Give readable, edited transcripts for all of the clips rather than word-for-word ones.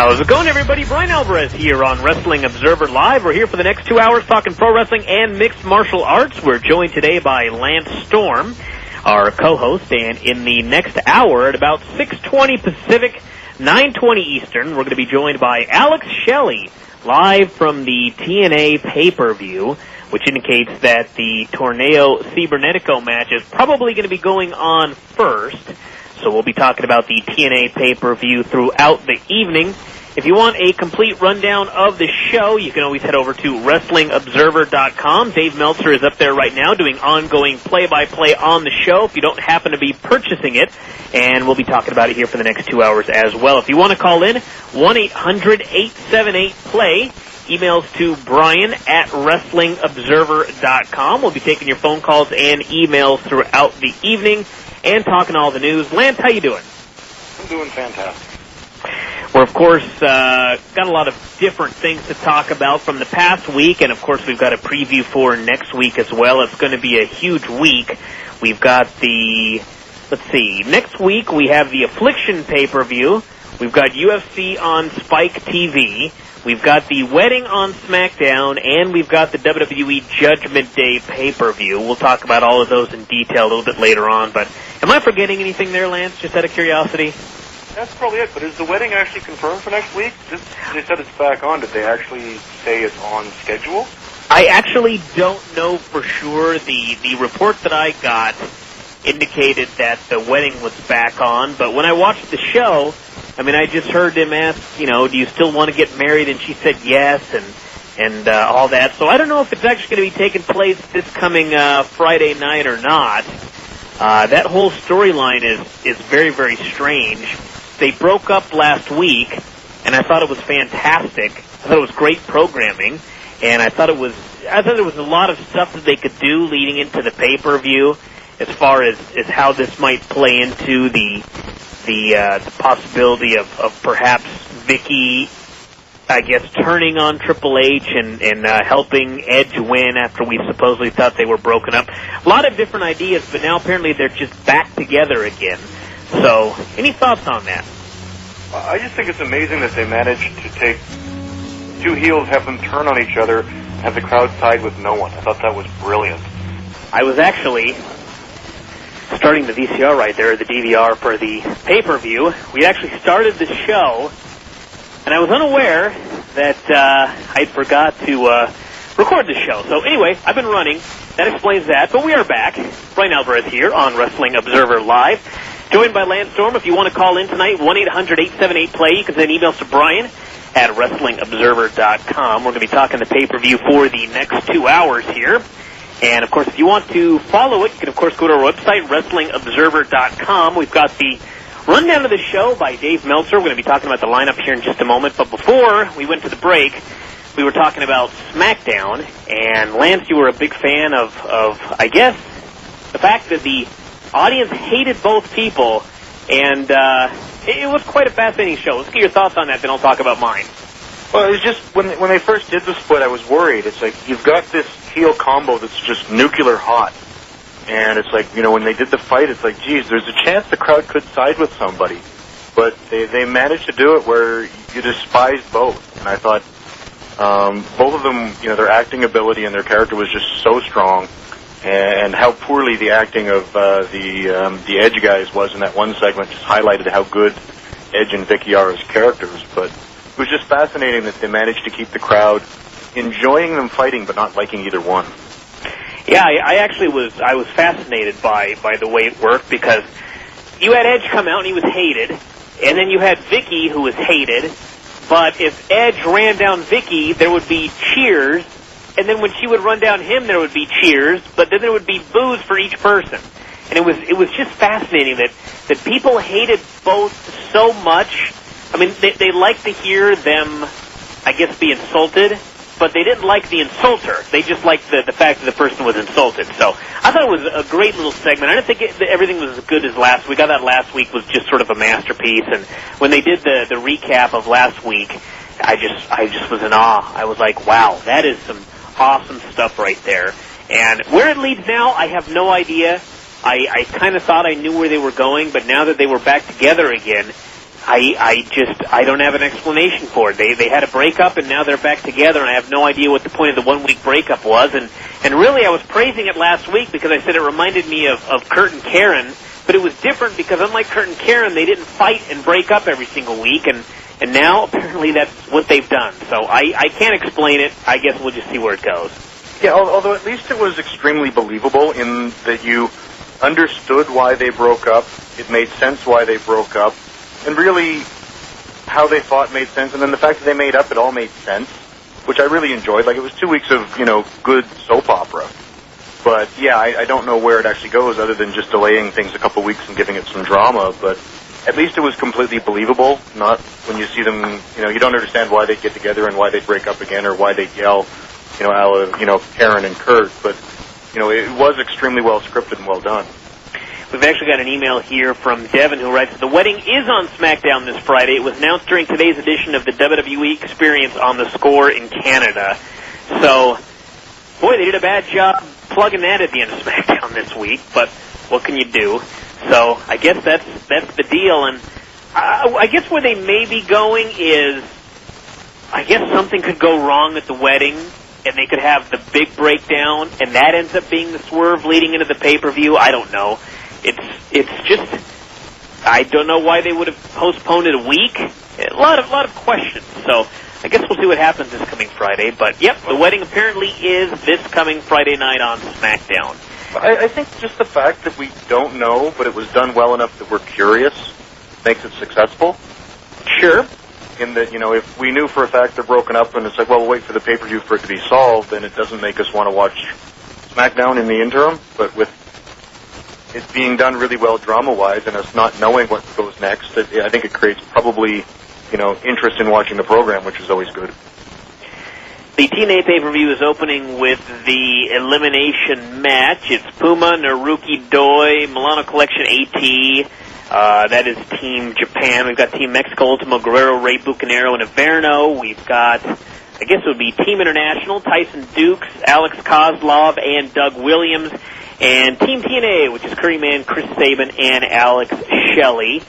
How's it going, everybody? Bryan Alvarez here on Wrestling Observer Live. We're here for the next 2 hours talking pro wrestling and mixed martial arts. We're joined today by Lance Storm, our co-host, and in the next hour at about 6:20 Pacific, 9:20 Eastern, we're going to be joined by Alex Shelley, live from the TNA pay-per-view, which indicates that the Torneo Cibernetico match is probably going to be going on first. So we'll be talking about the TNA pay-per-view throughout the evening. If you want a complete rundown of the show, you can always head over to WrestlingObserver.com. Dave Meltzer is up there right now doing ongoing play-by-play on the show if you don't happen to be purchasing it. And we'll be talking about it here for the next 2 hours as well. If you want to call in, 1-800-878-PLAY. Emails to Bryan at WrestlingObserver.com. We'll be taking your phone calls and emails throughout the evening and talking all the news. Lance, how you doing? I'm doing fantastic. We're, of course, got a lot of different things to talk about from the past week, and, of course, we've got a preview for next week as well. It's going to be a huge week. We've got next week we have the Affliction pay-per-view. We've got UFC on Spike TV. We've got the Wedding on SmackDown, and we've got the WWE Judgment Day pay-per-view. We'll talk about all of those in detail a little bit later on, but am I forgetting anything there, Lance, just out of curiosity? That's probably it, but is the Wedding actually confirmed for next week? They said it's back on. Did they actually say it's on schedule? I actually don't know for sure. The report that I got indicated that the Wedding was back on, but when I watched the show, I mean, I just heard him ask, do you still want to get married? And she said yes, and all that. So I don't know if it's actually going to be taking place this coming Friday night or not. That whole storyline is very, very strange. They broke up last week, and I thought it was fantastic. I thought it was great programming, and I thought there was a lot of stuff that they could do leading into the pay-per-view as far as how this might play into the possibility of perhaps Vicky, I guess, turning on Triple H and helping Edge win after we supposedly thought they were broken up. A lot of different ideas, but now apparently they're just back together again. So, any thoughts on that? I just think it's amazing that they managed to take two heels, have them turn on each other, and have the crowd side with no one. I thought that was brilliant. I was actually starting the VCR right there, the DVR for the pay-per-view. We actually started the show, and I was unaware that I forgot to record the show. So anyway, I've been running. That explains that. But we are back. Bryan Alvarez here on Wrestling Observer Live, joined by Lance Storm. If you want to call in tonight, 1-800-878-PLAY. You can send emails to Bryan at WrestlingObserver.com. We're going to be talking the pay-per-view for the next 2 hours here. And, of course, if you want to follow it, you can, of course, go to our website, WrestlingObserver.com. We've got the rundown of the show by Dave Meltzer. We're going to be talking about the lineup here in just a moment. But before we went to the break, we were talking about SmackDown. And, Lance, you were a big fan of I guess, the fact that the audience hated both people. And it was quite a fascinating show. Let's get your thoughts on that, then I'll talk about mine. Well, it was just, when they first did the split, I was worried. It's like, you've got this heel combo that's just nuclear hot. And it's like, when they did the fight, it's like, geez, there's a chance the crowd could side with somebody. But they managed to do it where you despise both. And I thought both of them, their acting ability and their character was just so strong. And how poorly the acting of the Edge guys was in that one segment just highlighted how good Edge and Vicky are as characters. But it was just fascinating that they managed to keep the crowd enjoying them fighting but not liking either one. Yeah, I actually was fascinated by the way it worked, because you had Edge come out and he was hated, and then you had Vicky who was hated, but if Edge ran down Vicky, there would be cheers, and then when she would run down him, there would be cheers, but then there would be boos for each person. And it was just fascinating that people hated both so much. I mean, they liked to hear them, I guess, be insulted, but they didn't like the insulter. They just liked the fact that the person was insulted. So I thought it was a great little segment. I didn't think everything was as good as last week. I thought last week was just sort of a masterpiece. And when they did the recap of last week, I just was in awe. I was like, wow, that is some awesome stuff right there. And where it leads now, I have no idea. I kind of thought I knew where they were going, but now that they were back together again, I don't have an explanation for it. They had a breakup, and now they're back together, and I have no idea what the point of the 1 week breakup was. And really, I was praising it last week because I said it reminded me of Kurt and Karen, but it was different because unlike Kurt and Karen, they didn't fight and break up every single week, and now apparently that's what they've done. So I can't explain it. I guess we'll just see where it goes. Yeah, although at least it was extremely believable in that you understood why they broke up, it made sense why they broke up, and really how they fought made sense, and then the fact that they made up, it all made sense, which I really enjoyed. Like, it was 2 weeks of, good soap opera. But, yeah, I don't know where it actually goes other than just delaying things a couple weeks and giving it some drama, but at least it was completely believable, not when you see them, you don't understand why they get together and why they break up again or why they yell, Karen and Kurt, but, it was extremely well scripted and well done. We've actually got an email here from Devin who writes, the wedding is on SmackDown this Friday. It was announced during today's edition of the WWE Experience on the Score in Canada. So, boy, they did a bad job plugging that at the end of SmackDown this week, but what can you do? So, I guess that's the deal, and I guess where they may be going is, I guess something could go wrong at the wedding, and they could have the big breakdown, and that ends up being the swerve leading into the pay-per-view. I don't know. It's just, I don't know why they would have postponed it a week. A lot of questions. So I guess we'll see what happens this coming Friday. But yep, the wedding apparently is this coming Friday night on SmackDown. I think just the fact that we don't know, but it was done well enough that we're curious, makes it successful. Sure. In that, if we knew for a fact they're broken up and it's like, well, we'll wait for the pay-per-view for it to be solved, then it doesn't make us want to watch SmackDown in the interim. But with it being done really well drama-wise and us not knowing what goes next, I think it creates probably, interest in watching the program, which is always good. The TNA pay-per-view is opening with the elimination match. It's Puma, Naruki Doi, Milano Collection AT. That is Team Japan. We've got Team Mexico, Ultimo Guerrero, Rey Bucanero, and Averno. We've got, I guess it would be Team International, Tyson Dukes, Alex Kozlov, and Doug Williams. And Team TNA, which is Curryman, Chris Sabin, and Alex Shelley.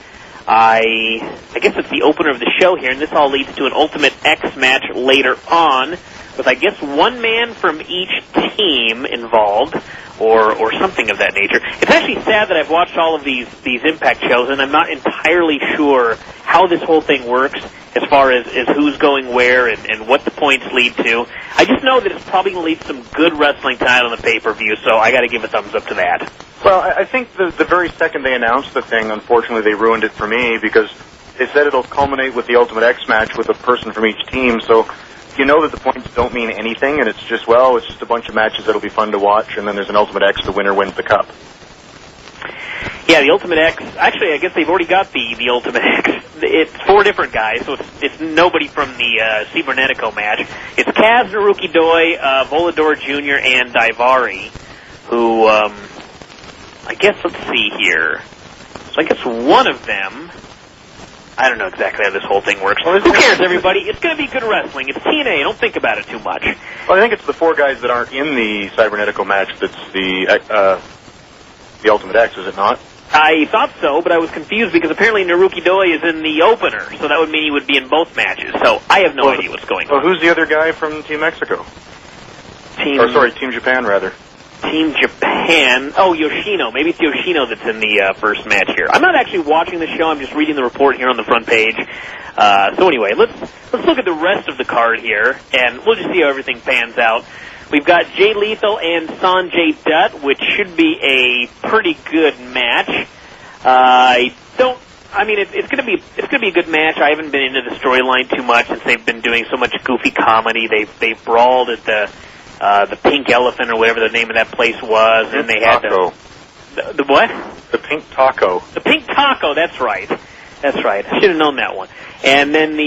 I guess it's the opener of the show here, and this all leads to an Ultimate X match later on, with I guess one man from each team involved, or something of that nature. It's actually sad that I've watched all of these Impact shows, and I'm not entirely sure how this whole thing works as far as who's going where and what the points lead to. I just know that it's probably going to lead to some good wrestling tonight on the pay-per-view, so I got to give a thumbs up to that. Well, I think the very second they announced the thing, unfortunately, they ruined it for me because they said it'll culminate with the Ultimate X match with a person from each team, so you know that the points don't mean anything, and it's just a bunch of matches that'll be fun to watch, and then there's an Ultimate X, the winner wins the cup. Yeah, the Ultimate X, actually, I guess they've already got the Ultimate X. It's 4 different guys, so it's nobody from the Cibernetico match. It's Kaz, Naruki Doi, Volador Jr., and Daivari, who, I guess, let's see here. So I guess one of them, I don't know exactly how this whole thing works. Who cares, everybody? It's going to be good wrestling. It's TNA. Don't think about it too much. Well, I think it's the 4 guys that aren't in the Cybernetico match that's the Ultimate X, is it not? I thought so, but I was confused because apparently Naruki Doi is in the opener, so that would mean he would be in both matches. So I have no idea what's going on. Well, who's the other guy from Team Mexico? Team Japan, rather. Team Japan. Oh, Yoshino. Maybe it's Yoshino that's in the first match here. I'm not actually watching the show. I'm just reading the report here on the front page. So anyway, let's look at the rest of the card here, and we'll just see how everything pans out. We've got Jay Lethal and Sanjay Dutt, which should be a pretty good match. It's gonna be a good match. I haven't been into the storyline too much since they've been doing so much goofy comedy. They've brawled at the Pink Elephant or whatever the name of that place was, and they had the what? The Pink Taco. The Pink Taco. That's right. I should have known that one. And then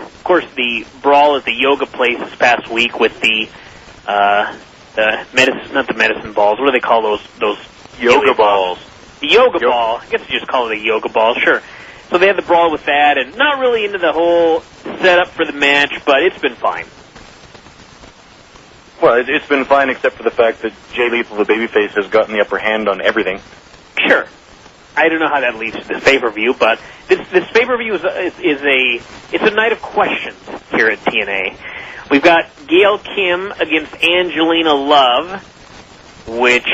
of course, the brawl at the yoga place this past week with the medicine, not the medicine balls. What do they call those yoga balls? The yoga ball. I guess you just call it a yoga ball, sure. So they had the brawl with that, and not really into the whole setup for the match, but it's been fine. Well, it's been fine except for the fact that Jay Lethal, the babyface, has gotten the upper hand on everything. Sure. I don't know how that leads to this pay-per-view, but this pay-per-view it's a night of questions here at TNA. We've got Gail Kim against Angelina Love, which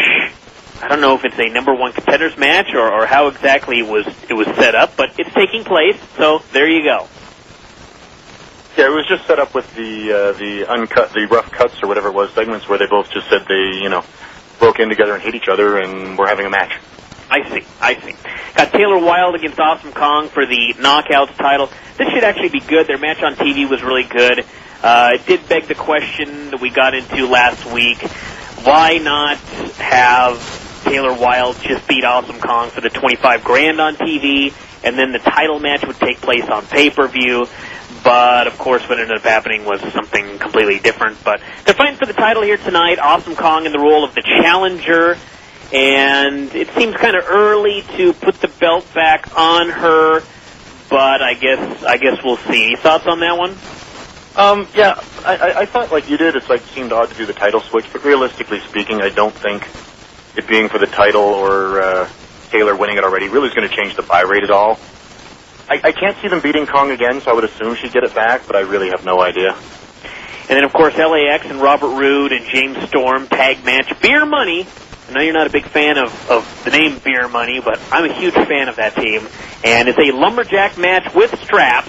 I don't know if it's a number one contenders match or how exactly it was set up, but it's taking place, so there you go. Yeah, it was just set up with the rough cuts or whatever it was, segments where they both just said they, broke in together and hate each other and were having a match. I see. Got Taylor Wilde against Awesome Kong for the Knockouts title. This should actually be good. Their match on TV was really good. It did beg the question that we got into last week. Why not have Taylor Wilde just beat Awesome Kong for the $25,000 on TV, and then the title match would take place on pay-per-view? But, of course, what ended up happening was something completely different. But they're fighting for the title here tonight. Awesome Kong in the role of the challenger. And it seems kind of early to put the belt back on her. But I guess we'll see. Any thoughts on that one? Yeah, I thought like you did. It seemed odd to do the title switch. But realistically speaking, I don't think it being for the title or Taylor winning it already really is going to change the buy rate at all. I can't see them beating Kong again, so I would assume she'd get it back, but I really have no idea. And then, of course, LAX and Robert Roode and James Storm tag match. Beer Money. I know you're not a big fan of the name Beer Money, but I'm a huge fan of that team. And it's a lumberjack match with straps.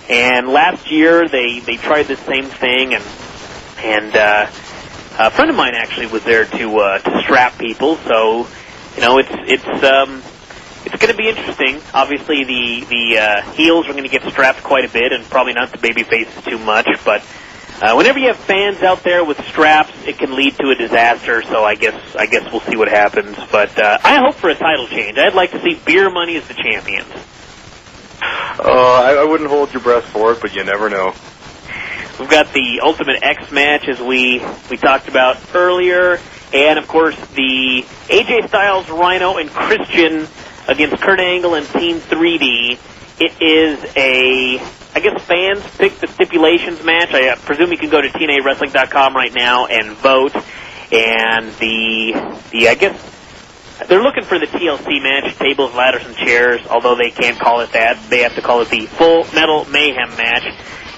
And last year they tried the same thing, and a friend of mine actually was there to strap people. So, it's going to be interesting. Obviously, the heels are going to get strapped quite a bit, and probably not the baby faces too much. But whenever you have fans out there with straps, it can lead to a disaster. So I guess we'll see what happens. But I hope for a title change. I'd like to see Beer Money as the champions. I wouldn't hold your breath for it, but you never know. We've got the Ultimate X match, as we talked about earlier, and of course the AJ Styles, Rhino, and Christian against Kurt Angle and Team 3D. It is I guess fans pick the stipulations match. I presume you can go to TNAWrestling.com right now and vote. And I guess they're looking for the TLC match, tables, ladders, and chairs, although they can't call it that. They have to call it the Full Metal Mayhem match.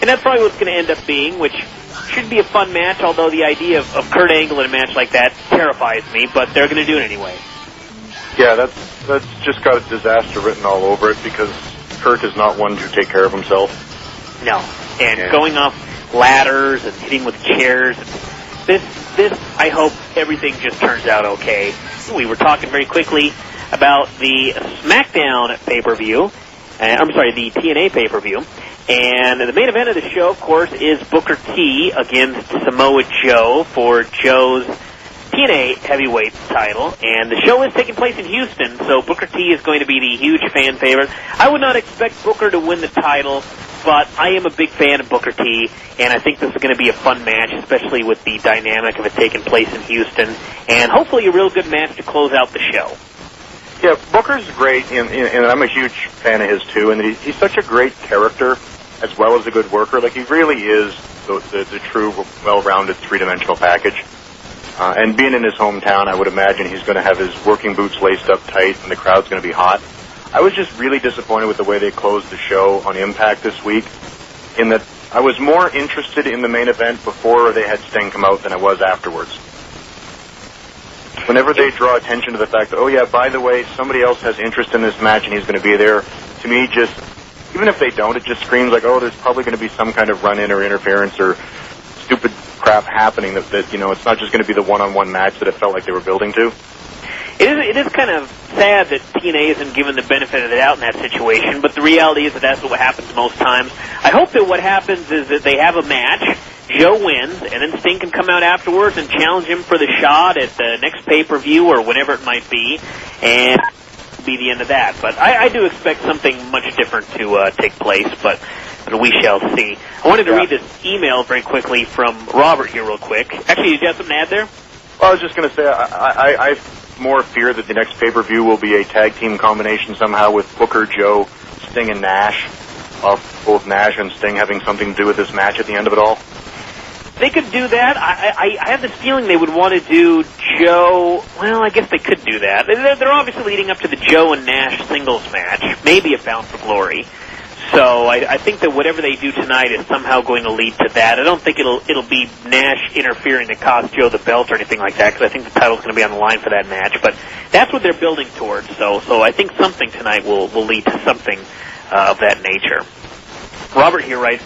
And that's probably what's going to end up being, which should be a fun match, although the idea of Kurt Angle in a match like that terrifies me, but they're going to do it anyway. Yeah, that's just got a disaster written all over it because Kurt is not one to take care of himself. No, and going off ladders and hitting with chairs, this I hope everything just turns out okay. We were talking very quickly about the SmackDown pay-per-view, the TNA pay-per-view, and the main event of the show, of course, is Booker T against Samoa Joe for Joe's TNA heavyweight title, and the show is taking place in Houston, so Booker T is going to be the huge fan favorite. I would not expect Booker to win the title, but I am a big fan of Booker T, and I think this is going to be a fun match, especially with the dynamic of it taking place in Houston, and hopefully a real good match to close out the show. Yeah, Booker's great, and I'm a huge fan of his, too, and he's such a great character as well as a good worker. Like, he really is the true, well-rounded, three-dimensional package. And being in his hometown, I would imagine he's going to have his working boots laced up tight, and the crowd's going to be hot. I was just really disappointed with the way they closed the show on Impact this week, in that I was more interested in the main event before they had Sting come out than I was afterwards. Whenever they draw attention to the fact that, oh yeah, by the way, somebody else has interest in this match and he's going to be there, to me, just, even if they don't, it just screams like, oh, there's probably going to be some kind of run-in or interference or stupid crap happening that it's not just going to be the one-on-one match that it felt like they were building to. It is kind of sad that TNA isn't given the benefit of the doubt in that situation, but the reality is that that's what happens most times. I hope that what happens is that they have a match, Joe wins, and then Sting can come out afterwards and challenge him for the shot at the next pay-per-view or whenever it might be, and be the end of that. But I do expect something much different to take place, but we shall see. I wanted to read this email very quickly from Robert here real quick. Actually, did you have something to add there? Well, I was just going to say, I more fear that the next pay-per-view will be a tag team combination somehow with Booker, Joe, Sting, and Nash, both Nash and Sting having something to do with this match at the end of it all. They could do that. I have this feeling they would want to do Joe. Well, I guess they could do that. They're obviously leading up to the Joe and Nash singles match, maybe a Bound for Glory. So I think that whatever they do tonight is somehow going to lead to that. I don't think it'll be Nash interfering to cost Joe the belt or anything like that, because I think the title's going to be on the line for that match. But that's what they're building towards. So I think something tonight will lead to something of that nature. Robert here writes,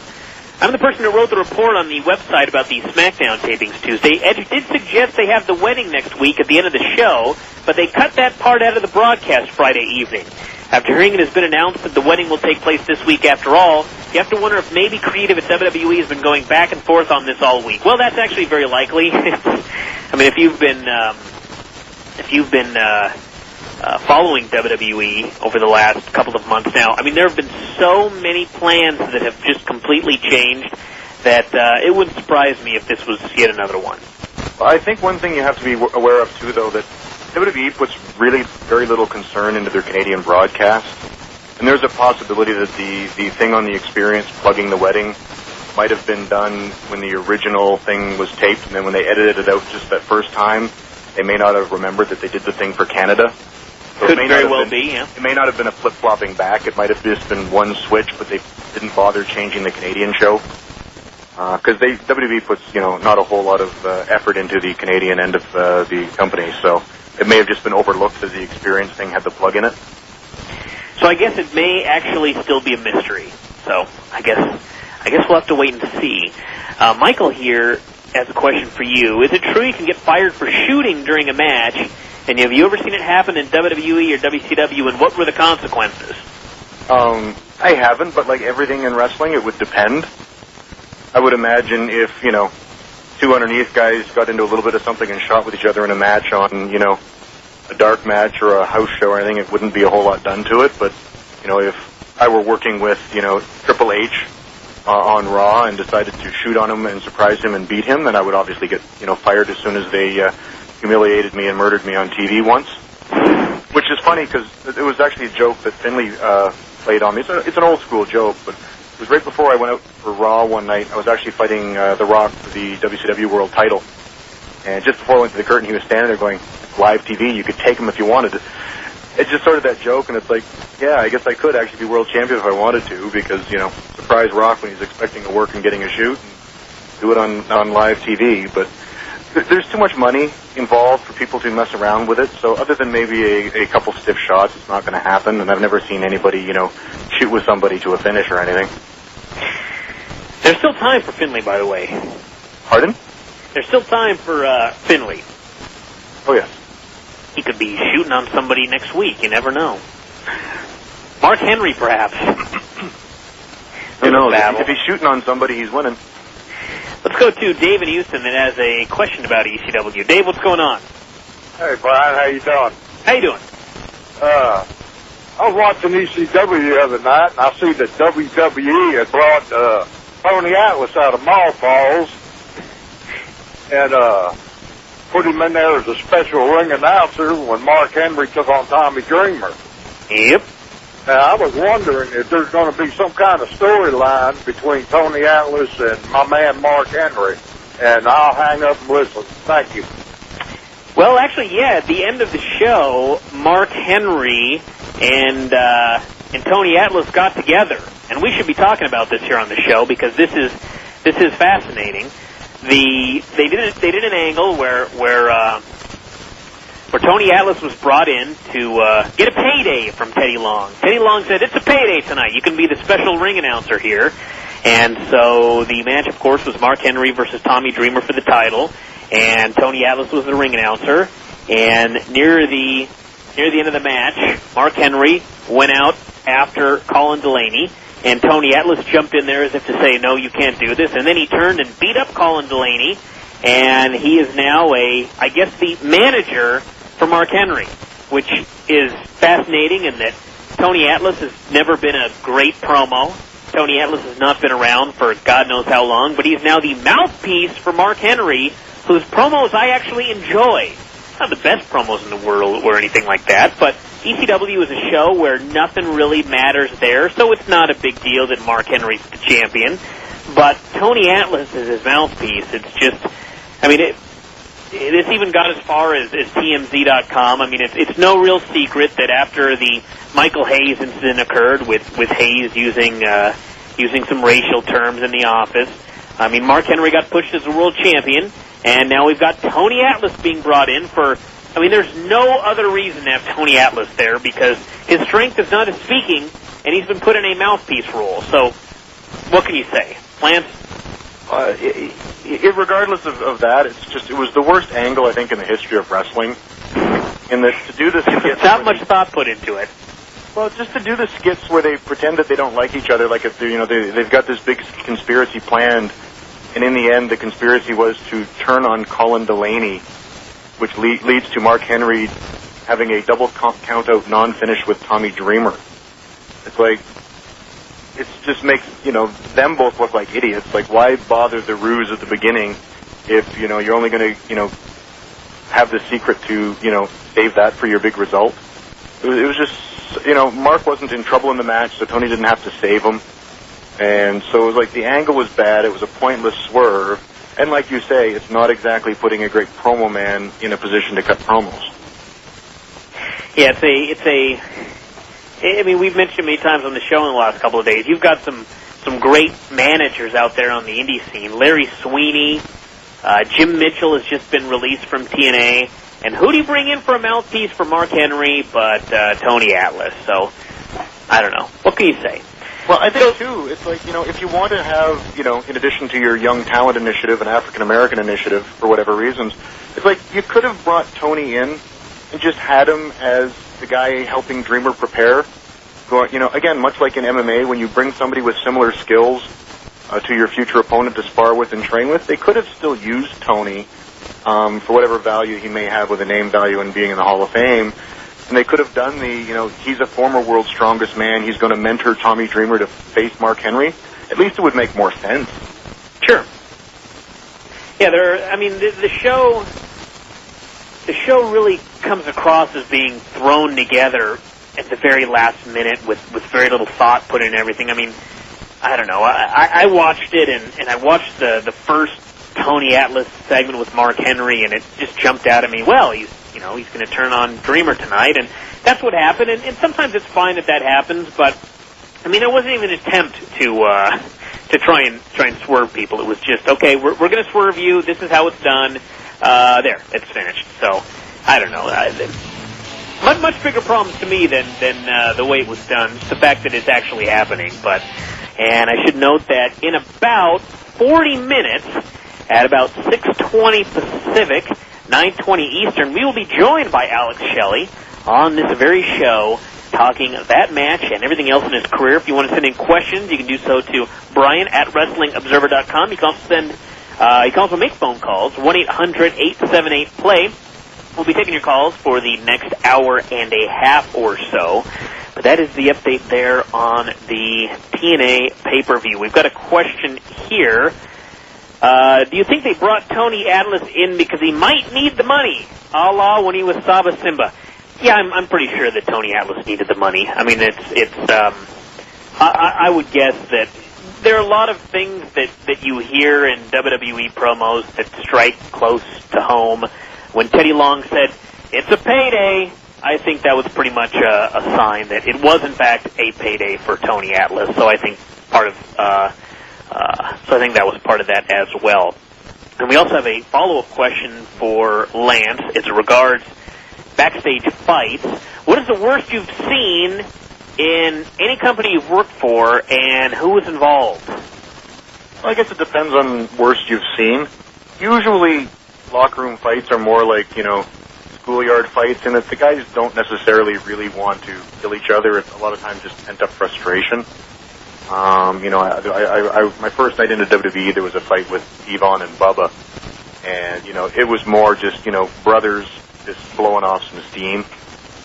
I'm the person who wrote the report on the website about the SmackDown tapings Tuesday. Edge did suggest they have the wedding next week at the end of the show, but they cut that part out of the broadcast Friday evening. After hearing it has been announced that the wedding will take place this week after all, you have to wonder if maybe creative at WWE has been going back and forth on this all week. Well, that's actually very likely. I mean, if you've been following WWE over the last couple of months now, I mean, there have been so many plans that have just completely changed that it wouldn't surprise me if this was yet another one. Well, I think one thing you have to be aware of, too, though, that WWE puts really very little concern into their Canadian broadcast, and there's a possibility that the thing on the Experience plugging the wedding might have been done when the original thing was taped, and then when they edited it out just that first time, they may not have remembered that they did the thing for Canada. So Could very well be, yeah. It may not have been a flip-flopping back. It might have just been one switch, but they didn't bother changing the Canadian show. Because WWE puts, not a whole lot of effort into the Canadian end of the company, so it may have just been overlooked that the Experience thing had the plug in it. So I guess it may actually still be a mystery. So I guess we'll have to wait and see. Michael here has a question for you. Is it true you can get fired for shooting during a match? And have you ever seen it happen in WWE or WCW, and what were the consequences? I haven't, but like everything in wrestling, it would depend. I would imagine if, two underneath guys got into a little bit of something and shot with each other in a match on, a dark match or a house show or anything, it wouldn't be a whole lot done to it. But, if I were working with, Triple H on Raw and decided to shoot on him and surprise him and beat him, then I would obviously get, fired as soon as they humiliated me and murdered me on TV once. Which is funny because it was actually a joke that Finley played on me. It's an old school joke, but it was right before I went out for Raw one night. I was actually fighting The Rock for the WCW World title. And just before I went to the curtain, he was standing there going, live TV, you could take him if you wanted. It's just sort of that joke, and it's like, yeah, I guess I could actually be world champion if I wanted to, because, surprise Rock when he's expecting to work and getting a shoot, and do it on live TV. But there's too much money involved for people to mess around with it, so other than maybe a couple stiff shots, it's not going to happen, and I've never seen anybody, shoot with somebody to a finish or anything. There's still time for Finley, by the way. Pardon? There's still time for Finley. Oh, yes. He could be shooting on somebody next week. You never know. Mark Henry, perhaps. Who knows? If he's shooting on somebody, he's winning. Let's go to Dave in Houston that has a question about ECW. Dave, what's going on? Hey, Brian, how you doing? How you doing? I was watching ECW the other night, and I see that WWE had brought Tony Atlas out of mothballs and put him in there as a special ring announcer when Mark Henry took on Tommy Dreamer. Yep. Now, I was wondering if there's going to be some kind of storyline between Tony Atlas and my man Mark Henry. And I'll hang up and listen. Thank you. Well, actually, yeah, at the end of the show, Mark Henry and Tony Atlas got together. And we should be talking about this here on the show because this is fascinating. They did an angle where Tony Atlas was brought in to get a payday from Teddy Long. Teddy Long said, "It's a payday tonight. You can be the special ring announcer here." And so the match, of course, was Mark Henry versus Tommy Dreamer for the title, and Tony Atlas was the ring announcer. And near the end of the match, Mark Henry went out after Colin Delaney, and Tony Atlas jumped in there as if to say, "No, you can't do this." And then he turned and beat up Colin Delaney, and he is now I guess the manager for Mark Henry, which is fascinating in that Tony Atlas has never been a great promo. Tony Atlas has not been around for God knows how long, but he's now the mouthpiece for Mark Henry, whose promos I actually enjoy. Not the best promos in the world or anything like that, but ECW is a show where nothing really matters there, so it's not a big deal that Mark Henry's the champion. But Tony Atlas is his mouthpiece. It's just, I mean, this even got as far as TMZ.com. I mean, it's no real secret that after the Michael Hayes incident occurred with Hayes using some racial terms in the office, I mean, Mark Henry got pushed as a world champion, and now we've got Tony Atlas being brought in for, I mean, there's no other reason to have Tony Atlas there because his strength is not his speaking, and he's been put in a mouthpiece role. So, what can you say? Lance? Regardless of that, it was the worst angle, I think, in the history of wrestling. To do this skits, not much thought put into it. Well, just to do the skits where they pretend that they don't like each other, like if they've got this big conspiracy planned, and in the end, the conspiracy was to turn on Colin Delaney, which leads to Mark Henry having a double count-out non-finish with Tommy Dreamer. It's like, it just makes, them both look like idiots. Like, why bother the ruse at the beginning if, you're only going to, have the secret to, save that for your big result? It was just, Mark wasn't in trouble in the match, so Tony didn't have to save him. And so it was like the angle was bad. It was a pointless swerve. And like you say, it's not exactly putting a great promo man in a position to cut promos. Yeah, I mean, we've mentioned many times on the show in the last couple of days, you've got some great managers out there on the indie scene. Larry Sweeney, Jim Mitchell has just been released from TNA. And who do you bring in for a mouthpiece for Mark Henry but Tony Atlas? So, I don't know. What can you say? Well, I think, too, it's like, if you want to have, in addition to your Young Talent Initiative and African-American Initiative, for whatever reasons, it's like you could have brought Tony in and just had him as the guy helping Dreamer prepare. Again, much like in MMA, when you bring somebody with similar skills to your future opponent to spar with and train with, they could have still used Tony for whatever value he may have with a name value and being in the Hall of Fame. And they could have done he's a former world's strongest man, he's going to mentor Tommy Dreamer to face Mark Henry. At least it would make more sense. Sure. Yeah, the show really comes across as being thrown together at the very last minute with very little thought put in everything. I mean, I don't know. I watched it, and I watched the first Tony Atlas segment with Mark Henry, and it just jumped out at me. Well, he's going to turn on Dreamer tonight, and that's what happened. And sometimes it's fine that happens, but I mean, there wasn't even an attempt to try and swerve people. It was just, okay, we're going to swerve you. This is how it's done. There, it's finished. So I don't know. Much bigger problems to me than the way it was done. Just the fact that it's actually happening. And I should note that in about 40 minutes, at about 6:20 Pacific, 9:20 Eastern, we will be joined by Alex Shelley on this very show, talking that match and everything else in his career. If you want to send in questions, you can do so to Bryan at WrestlingObserver.com. You can also make phone calls, 1-800-878-PLAY. We'll be taking your calls for the next hour and a half or so. But that is the update there on the TNA pay-per-view. We've got a question here. Do you think they brought Tony Atlas in because he might need the money, a la when he was Saba Simba? Yeah, I'm pretty sure that Tony Atlas needed the money. I mean, I would guess that there are a lot of things that you hear in WWE promos that strike close to home. When Teddy Long said, "It's a payday," I think that was pretty much a sign that it was, in fact, a payday for Tony Atlas. So I think that was part of that as well. And we also have a follow-up question for Lance. It's regards backstage fights. What is the worst you've seen in any company you've worked for, and who was involved? Well, I guess it depends on worst you've seen. Usually, locker room fights are more like, schoolyard fights, and if the guys don't necessarily really want to kill each other, it's a lot of times just pent-up frustration. My first night into WWE, there was a fight with Yvonne and Bubba, and, it was more just, brothers just blowing off some steam.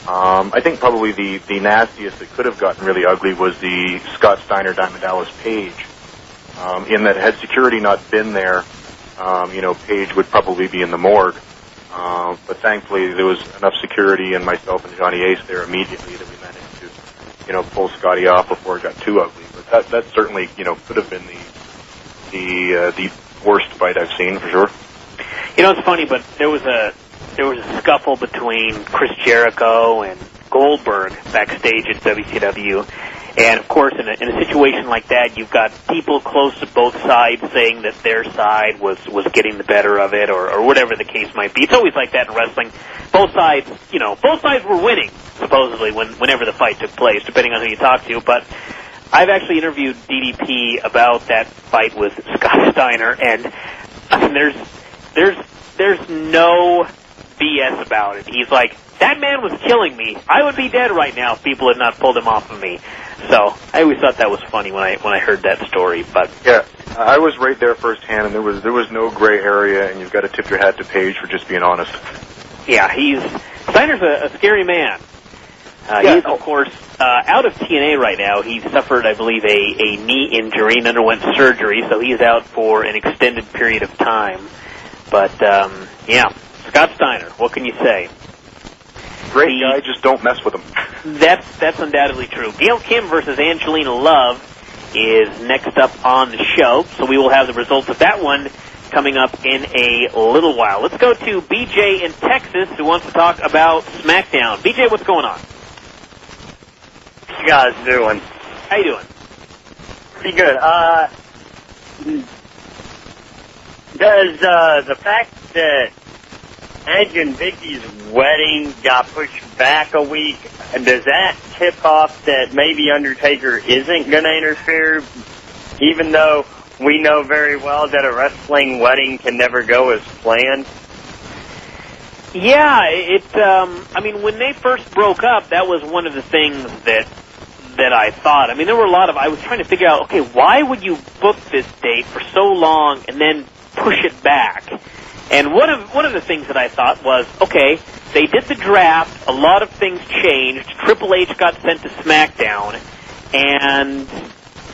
I think probably the nastiest that could have gotten really ugly was the Scott Steiner Diamond Dallas Page, in that had security not been there, Page would probably be in the morgue. But thankfully there was enough security and myself and Johnny Ace there immediately that we managed to, pull Scotty off before it got too ugly. But that certainly, could have been the worst fight I've seen for sure. You know, it's funny, but there was a scuffle between Chris Jericho and Goldberg backstage at WCW. And, of course, in a situation like that, you've got people close to both sides saying that their side was getting the better of it or whatever the case might be. It's always like that in wrestling. Both sides were winning, supposedly, whenever the fight took place, depending on who you talk to. But I've actually interviewed DDP about that fight with Scott Steiner, and I mean, there's no BS about it. He's like, that man was killing me. I would be dead right now if people had not pulled him off of me. So I always thought that was funny when I heard that story. But yeah, I was right there firsthand, and there was no gray area, and you've got to tip your hat to Paige for just being honest. Yeah, Steiner's a scary man. He's, of course, out of TNA right now. He suffered, I believe, a knee injury and underwent surgery, so he's out for an extended period of time. But, yeah, Scott Steiner, what can you say? Great guy, just don't mess with him. That's undoubtedly true. Gail Kim versus Angelina Love is next up on the show, so we will have the results of that one coming up in a little while. Let's go to BJ in Texas, who wants to talk about SmackDown. BJ, what's going on? What you guys doing? How you doing? Pretty good. Does the fact that Edge and Vicky's wedding got pushed back a week, does that tip off that maybe Undertaker isn't going to interfere, even though we know very well that a wrestling wedding can never go as planned? Yeah, I mean, when they first broke up, that was one of the things that I thought. I mean, there were I was trying to figure out, okay, why would you book this date for so long and then push it back? And one of the things that I thought was, okay, they did the draft, a lot of things changed, Triple H got sent to SmackDown, and,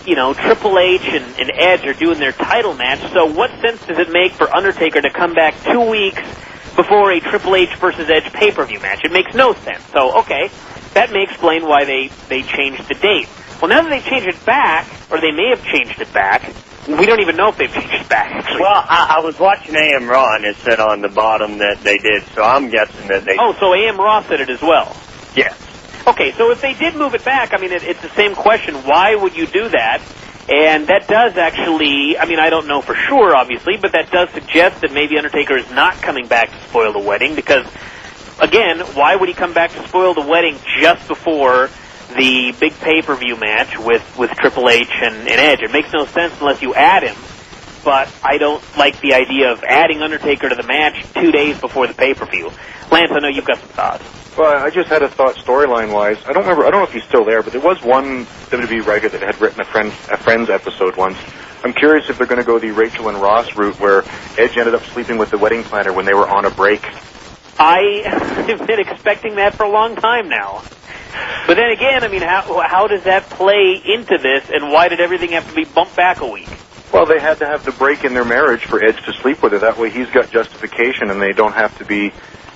you know, Triple H and Edge are doing their title match, so what sense does it make for Undertaker to come back 2 weeks before a Triple H versus Edge pay-per-view match? It makes no sense. So, okay, that may explain why they changed the date. Well, now that they changed it back, or they may have changed it back, we don't even know if they've changed it back, actually. Well, I was watching AM Raw, and it said on the bottom that they did, so I'm guessing that they... Oh, so AM Raw said it as well? Yes. Okay, so if they did move it back, I mean, it's the same question. Why would you do that? And that does actually, I mean, I don't know for sure, obviously, but that does suggest that maybe Undertaker is not coming back to spoil the wedding, because, again, why would he come back to spoil the wedding just before the big pay-per-view match with Triple H and Edge? It makes no sense unless you add him, but I don't like the idea of adding Undertaker to the match 2 days before the pay-per-view. Lance, I know you've got some thoughts. Well, I just had a thought storyline-wise. I don't know if he's still there, but there was one WWE writer that had written a Friends episode once. I'm curious if they're going to go the Rachel and Ross route where Edge ended up sleeping with the wedding planner when they were on a break. I have been expecting that for a long time now. But then again, I mean, how does that play into this, and why did everything have to be bumped back a week? Well, they had to have the break in their marriage for Edge to sleep with her. That way he's got justification, and they don't have to be,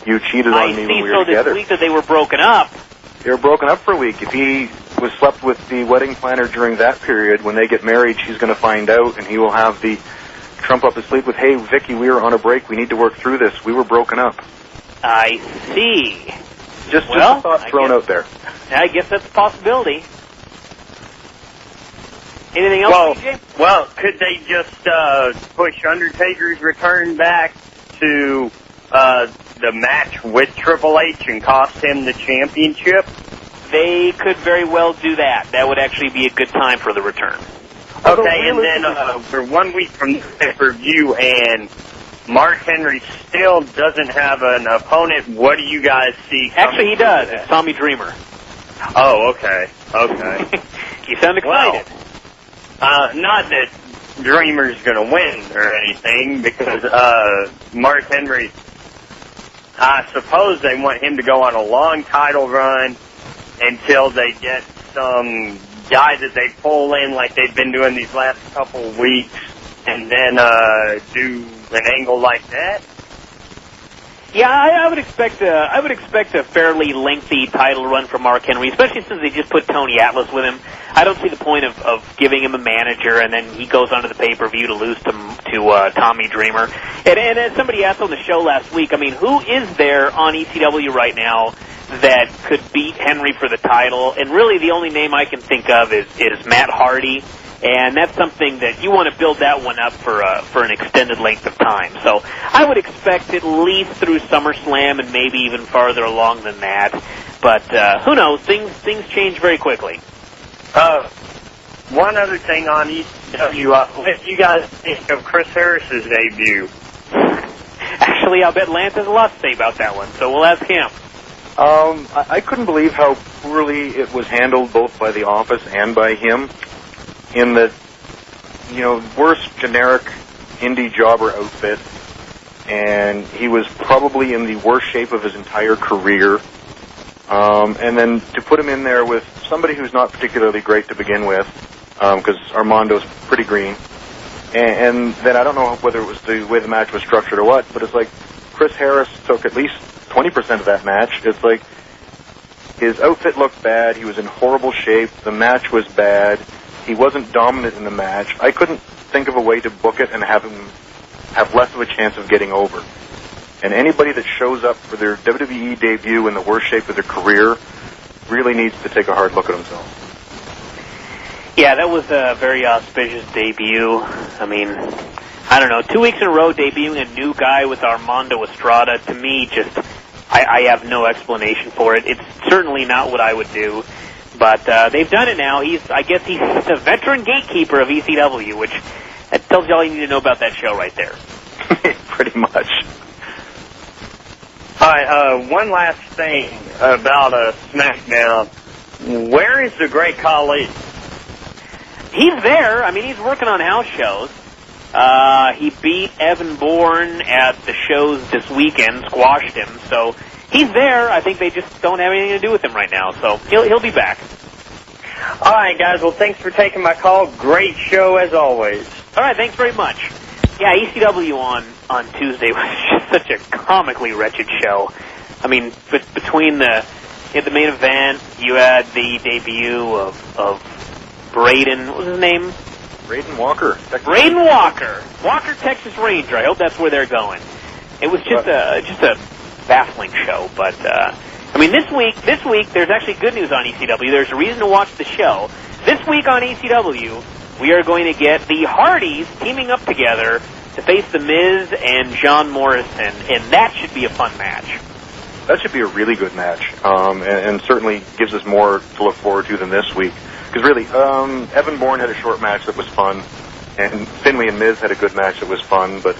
you cheated on me when we were together. So this week that they were broken up. They were broken up for a week. If he was slept with the wedding planner during that period, when they get married, she's going to find out, and he will have the trump up his sleeve with, hey, Vicky, we were on a break. We need to work through this. We were broken up. I see. Just a thought thrown out there. I guess that's a possibility. Anything else, BJ? Well, could they just push Undertaker's return back to the match with Triple H and cost him the championship? They could very well do that. That would actually be a good time for the return. Okay, and then for 1 week from the pay-per-view, and Mark Henry still doesn't have an opponent, what do you guys see? Actually, he does. It's Tommy Dreamer. Oh, okay. Okay. You sound excited. Well, not that Dreamer's going to win or anything, because Mark Henry, I suppose they want him to go on a long title run until they get some guy that they pull in like they've been doing these last couple of weeks, and then do an angle like that. Yeah, I would expect a fairly lengthy title run from Mark Henry, especially since they just put Tony Atlas with him. I don't see the point of giving him a manager and then he goes onto the pay-per-view to lose to Tommy Dreamer. And as somebody asked on the show last week, I mean, who is there on ECW right now that could beat Henry for the title? And really the only name I can think of is Matt Hardy. And that's something that you want to build that one up for an extended length of time. So I would expect at least through SummerSlam and maybe even farther along than that. But who knows? Things change very quickly. One other thing on ECW, what do you guys think of Chris Harris's debut? Actually, I'll bet Lance has a lot to say about that one, so we'll ask him. I couldn't believe how poorly it was handled both by the office and by him. In the, worst generic indie jobber outfit, and he was probably in the worst shape of his entire career. And then to put him in there with somebody who's not particularly great to begin with, because Armando's pretty green, and then I don't know whether it was the way the match was structured or what, but it's like Chris Harris took at least 20% of that match. It's like his outfit looked bad, he was in horrible shape, the match was bad, he wasn't dominant in the match. I couldn't think of a way to book it and have him have less of a chance of getting over. And anybody that shows up for their WWE debut in the worst shape of their career really needs to take a hard look at himself. Yeah, that was a very auspicious debut. I mean, I don't know, 2 weeks in a row debuting a new guy with Armando Estrada, to me, just, I have no explanation for it. It's certainly not what I would do. But they've done it now. I guess he's a veteran gatekeeper of ECW, which that tells you all you need to know about that show right there. Pretty much. All right, one last thing about SmackDown. Where is the Great Khali? He's there. I mean, he's working on house shows. He beat Evan Bourne at the shows this weekend, squashed him, so he's there. I think they just don't have anything to do with him right now, so he'll be back. All right, guys. Well, thanks for taking my call. Great show as always. All right, thanks very much. Yeah, ECW on Tuesday was just such a comically wretched show. I mean, between the main event, you had the debut of Braden. What was his name? Braden Walker. Braden Walker. Walker, Texas Ranger. I hope that's where they're going. It was just a baffling show, but I mean, this week there's actually good news on ECW. There's a reason to watch the show. This week on ECW, we are going to get the Hardys teaming up together to face The Miz and John Morrison, and that should be a fun match. That should be a really good match, and certainly gives us more to look forward to than this week. Because really, Evan Bourne had a short match that was fun, and Finley and Miz had a good match that was fun, but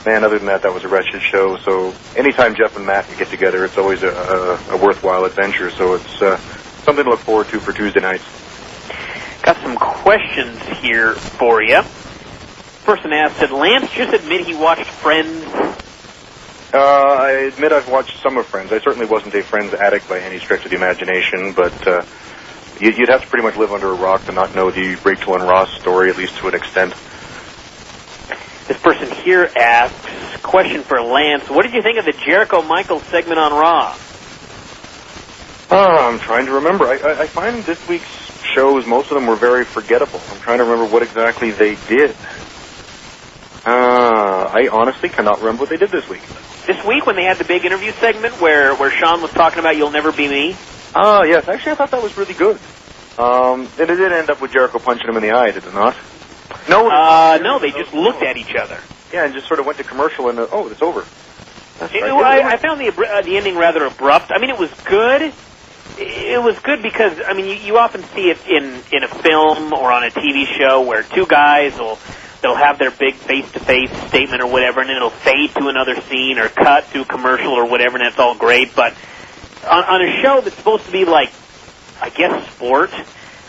man, other than that, that was a wretched show. So anytime Jeff and Matt can get together, it's always a worthwhile adventure. So it's something to look forward to for Tuesday nights. Got some questions here for you. Person asked, did Lance just admit he watched Friends? I admit I've watched some of Friends. I certainly wasn't a Friends addict by any stretch of the imagination, but you'd have to pretty much live under a rock to not know the Rachel and Ross story, at least to an extent. This person here asks, question for Lance, what did you think of the Jericho-Michaels segment on Raw? I'm trying to remember. I find this week's shows, most of them were very forgettable. I'm trying to remember what exactly they did. I honestly cannot remember what they did this week. This week when they had the big interview segment where Sean was talking about You'll Never Be Me? Oh, yes. Actually, I thought that was really good. And it did end up with Jericho punching him in the eye, did it not? No, they just looked at each other. Yeah, and just sort of went to commercial and, it's over. I found the ending rather abrupt. I mean, it was good. It was good because, I mean, you often see it in a film or on a TV show where two guys they'll have their big face-to-face statement or whatever, and then it'll fade to another scene or cut to a commercial or whatever, and that's all great. But on a show that's supposed to be like, I guess, sport,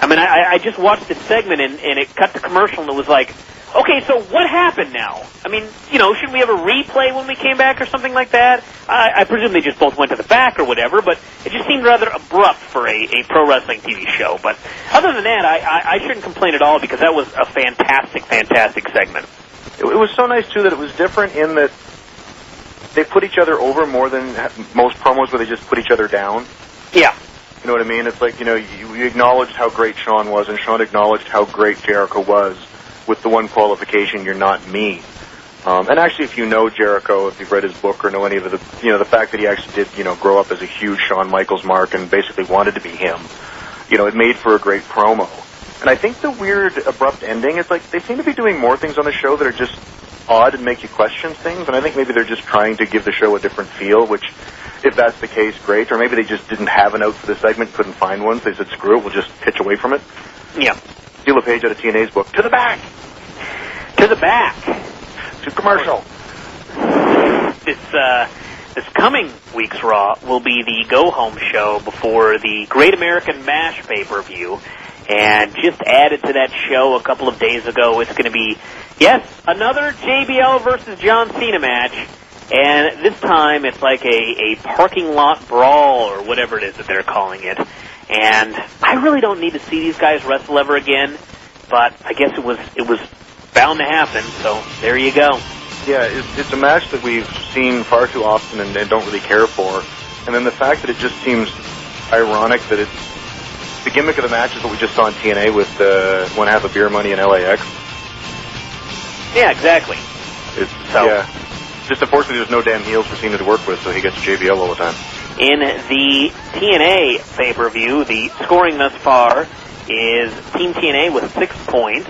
I mean, I just watched this segment, and it cut to commercial, and it was like, okay, so what happened now? I mean, shouldn't we have a replay when we came back or something like that? I presume they just both went to the back or whatever, but it just seemed rather abrupt for a pro wrestling TV show. But other than that, I shouldn't complain at all because that was a fantastic, fantastic segment. It was so nice, too, that it was different in that they put each other over more than most promos where they just put each other down. Yeah. You know what I mean? It's like, you acknowledged how great Shawn was, and Shawn acknowledged how great Jericho was, with the one qualification, you're not me. And actually, if you know Jericho, if you've read his book or know any of the fact that he actually did, grow up as a huge Shawn Michaels mark and basically wanted to be him, it made for a great promo. And I think the weird, abrupt ending, it's like they seem to be doing more things on the show that are just odd and make you question things, and I think maybe they're just trying to give the show a different feel, which, if that's the case, great. Or maybe they just didn't have an out for the segment, couldn't find one, so they said, screw it, we'll just pitch away from it. Yeah. Steal a page out of TNA's book. To the back! To the back! To commercial. This coming week's Raw will be the go-home show before the Great American Bash pay-per-view. And just added to that show a couple of days ago, it's going to be, yes, another JBL versus John Cena match. And this time it's like a parking lot brawl or whatever it is that they're calling it. And I really don't need to see these guys wrestle ever again, but I guess it was bound to happen, so there you go. Yeah, it's a match that we've seen far too often and don't really care for. And then the fact that it just seems ironic that the gimmick of the match is what we just saw in TNA with One Half of Beer Money in LAX. Yeah, exactly. Yeah. Just unfortunately there's no damn heels for Cena to work with, so he gets JBL all the time. In the TNA pay-per-view, the scoring thus far is Team TNA with 6 points,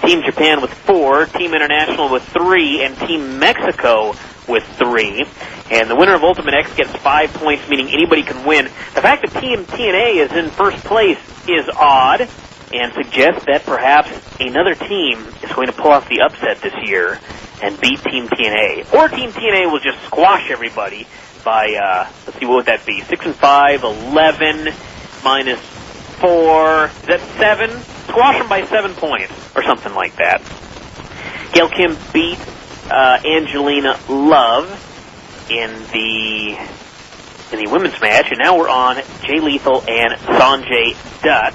Team Japan with 4, Team International with 3, and Team Mexico with 3. And the winner of Ultimate X gets 5 points, meaning anybody can win. The fact that Team TNA is in first place is odd and suggests that perhaps another team is going to pull off the upset this year and beat Team TNA. Or Team TNA will just squash everybody by, let's see, what would that be? 6 and 5, 11, minus 4, is that 7? Squash them by 7 points, or something like that. Gail Kim beat Angelina Love in the women's match, and now we're on Jay Lethal and Sanjay Dutt.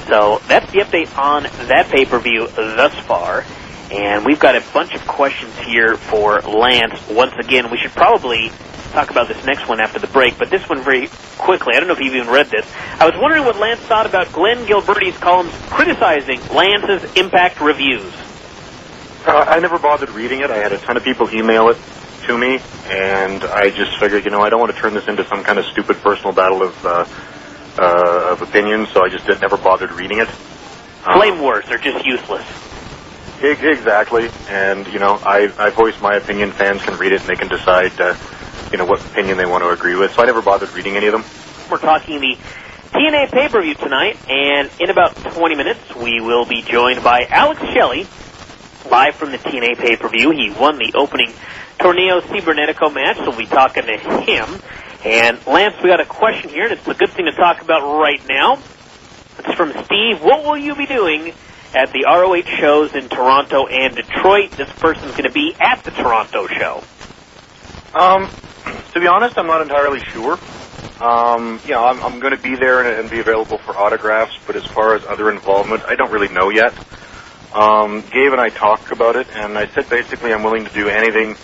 So that's the update on that pay-per-view thus far. And we've got a bunch of questions here for Lance. Once again, we should probably talk about this next one after the break, but this one very quickly. I don't know if you've even read this. I was wondering what Lance thought about Glenn Gilberti's columns criticizing Lance's Impact reviews. I never bothered reading it. I had a ton of people email it to me, and I just figured, I don't want to turn this into some kind of stupid personal battle of opinions, so I just never bothered reading it. Flame wars are just useless. Exactly, and, I voiced my opinion. Fans can read it, and they can decide, what opinion they want to agree with, so I never bothered reading any of them. We're talking the TNA pay-per-view tonight, and in about 20 minutes, we will be joined by Alex Shelley, live from the TNA pay-per-view. He won the opening Torneo Cibernetico match, so we'll be talking to him. And, Lance, we got a question here, and it's a good thing to talk about right now. It's from Steve. What will you be doing at the ROH shows in Toronto and Detroit? This person's going to be at the Toronto show. To be honest, I'm not entirely sure. I'm going to be there and be available for autographs, but as far as other involvement, I don't really know yet. Gabe and I talked about it, and I said basically I'm willing to do anything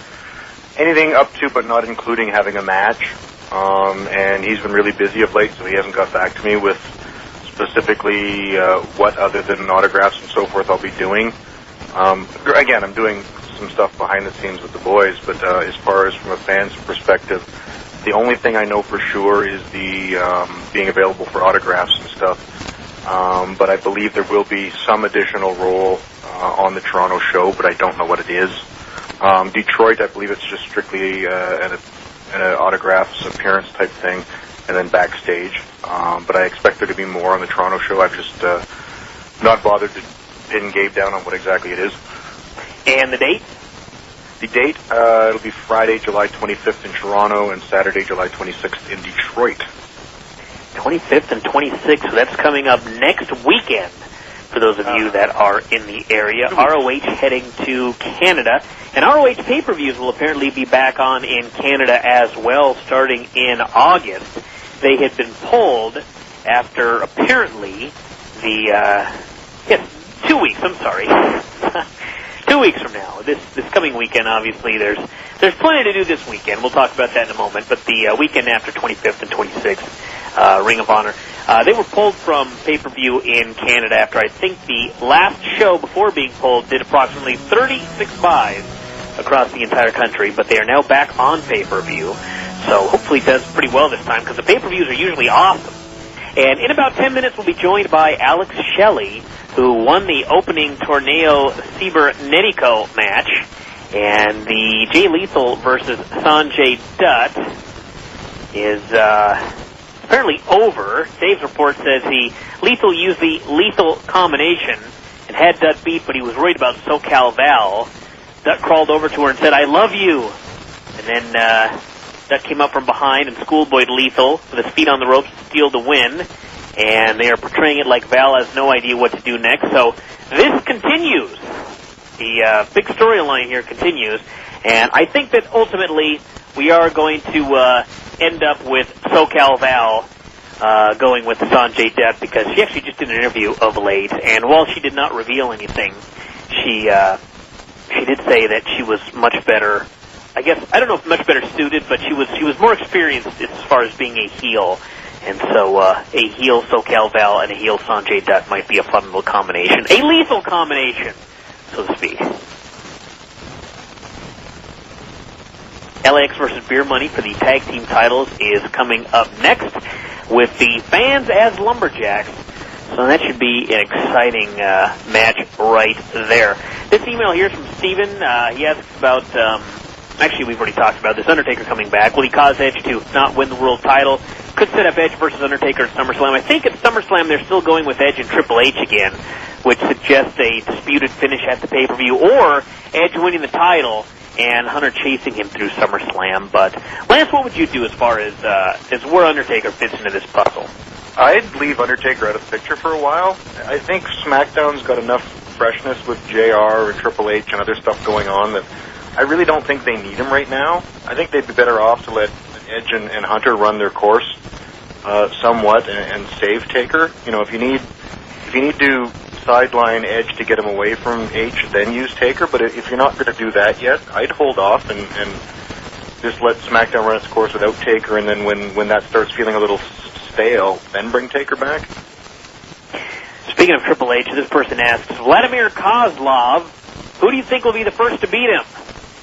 up to but not including having a match. And he's been really busy of late, so he hasn't got back to me with specifically what other than autographs and so forth I'll be doing. Again, I'm doing some stuff behind the scenes with the boys, but as far as from a fan's perspective, the only thing I know for sure is the being available for autographs and stuff. But I believe there will be some additional role on the Toronto show, but I don't know what it is. Detroit, I believe it's just strictly an autographs appearance type thing, and then backstage. But I expect there to be more on the Toronto show. I've just not bothered to pin Gabe down on what exactly it is. And the date? The date, it'll be Friday, July 25th in Toronto, and Saturday, July 26th in Detroit. 25th and 26th, so that's coming up next weekend for those of you that are in the area. ROH heading to Canada, and ROH pay-per-views will apparently be back on in Canada as well starting in August. They had been pulled after apparently the, 2 weeks, I'm sorry. 2 weeks from now. This coming weekend, obviously, there's plenty to do this weekend. We'll talk about that in a moment. But the weekend after 25th and 26th, Ring of Honor. They were pulled from pay-per-view in Canada after I think the last show before being pulled did approximately 36 buys across the entire country, but they are now back on pay-per-view. So hopefully it does pretty well this time, because the pay-per-views are usually awesome. And in about 10 minutes, we'll be joined by Alex Shelley, who won the opening Torneo Cibernetico match. And the Jay Lethal versus Sanjay Dutt is apparently over. Dave's report says Lethal used the lethal combination and had Dutt beat, but he was worried about SoCal Val. Dutt crawled over to her and said, "I love you." And then Dutt came up from behind and schoolboyed Lethal with his feet on the ropes to steal the win. And they are portraying it like Val has no idea what to do next. So this continues. The big storyline here continues. And I think that ultimately we are going to end up with SoCal Val going with Sanjay Dutt, because she actually just did an interview of late. And while she did not reveal anything, she did say that she was much better. I guess, I don't know if much better suited, but she was more experienced as far as being a heel. And so a heel SoCal Val and a heel Sanjay Dutt might be a fun little combination. A lethal combination, so to speak. LAX versus Beer Money for the tag team titles is coming up next with the fans as lumberjacks. So that should be an exciting match right there. This email here is from Steven. He asks about... actually, we've already talked about this. Undertaker coming back. Will he cause Edge to not win the world title? Could set up Edge versus Undertaker at SummerSlam. I think at SummerSlam they're still going with Edge and Triple H again, which suggests a disputed finish at the pay-per-view, or Edge winning the title and Hunter chasing him through SummerSlam. But Lance, what would you do as far as where Undertaker fits into this puzzle? I'd leave Undertaker out of the picture for a while. I think SmackDown's got enough freshness with JR and Triple H and other stuff going on that I really don't think they need him right now. I think they'd be better off to let Edge and Hunter run their course somewhat and save Taker. You know, if you need to sideline Edge to get him away from H, then use Taker. But if you're not going to do that yet, I'd hold off and just let SmackDown run its course without Taker. And then when that starts feeling a little stale, then bring Taker back. Speaking of Triple H, this person asks, Vladimir Kozlov, who do you think will be the first to beat him?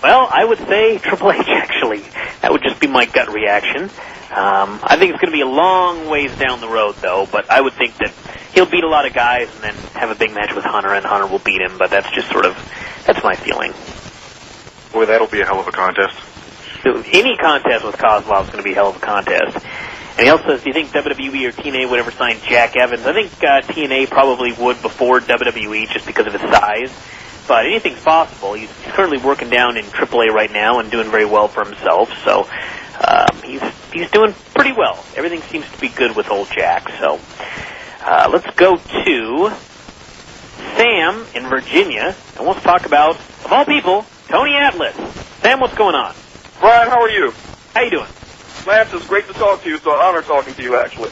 Well, I would say Triple H, actually. That would just be my gut reaction. I think it's going to be a long ways down the road, though, but I would think that he'll beat a lot of guys and then have a big match with Hunter, and Hunter will beat him, but that's just that's my feeling. Boy, that'll be a hell of a contest. So any contest with Kozlov is going to be a hell of a contest. And he also says, do you think WWE or TNA would ever sign Jack Evans? I think TNA probably would before WWE just because of his size. But anything's possible. He's currently working down in AAA right now and doing very well for himself. So he's doing pretty well. Everything seems to be good with old Jack. So let's go to Sam in Virginia, and let's talk about, of all people, Tony Atlas. Sam, what's going on? Brian, how are you? How you doing? Lance, it's great to talk to you. It's an honor talking to you, actually.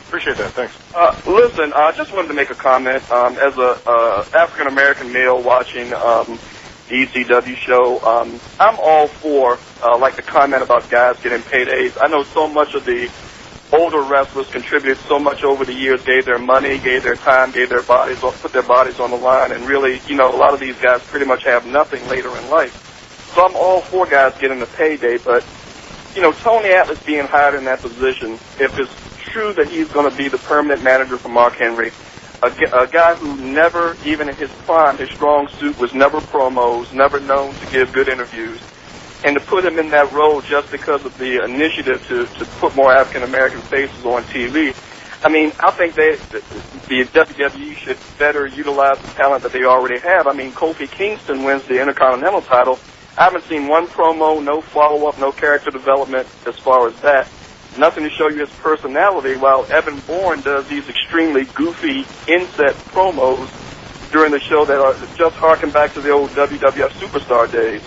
Appreciate that. Thanks. Listen, I just wanted to make a comment. As a African-American male watching the ECW show, I'm all for, like the comment about guys getting paydays. I know so much of the older wrestlers contributed so much over the years, gave their money, gave their time, gave their bodies, put their bodies on the line, and really, a lot of these guys pretty much have nothing later in life. So I'm all for guys getting a payday, but, Tony Atlas being hired in that position, if it's true that he's going to be the permanent manager for Mark Henry, a guy who never, even in his prime, his strong suit was never promos, never known to give good interviews, and to put him in that role just because of the initiative to put more African-American faces on TV, I think the WWE should better utilize the talent that they already have. Kofi Kingston wins the Intercontinental title. I haven't seen one promo, no follow-up, no character development as far as that. Nothing to show you his personality, while Evan Bourne does these extremely goofy inset promos during the show that are just harken back to the old WWF Superstar days.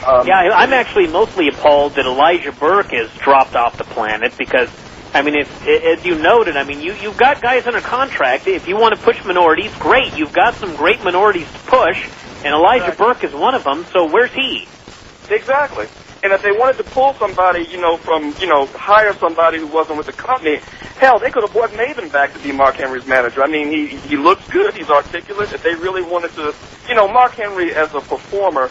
I'm actually mostly appalled that Elijah Burke has dropped off the planet because, as you noted, you've got guys under contract. If you want to push minorities, great. You've got some great minorities to push, and Elijah Burke is one of them, so where's he? Exactly. And if they wanted to pull somebody, hire somebody who wasn't with the company, hell, they could have brought Maven back to be Mark Henry's manager. I mean, he looks good, he's articulate. If they really wanted to, Mark Henry as a performer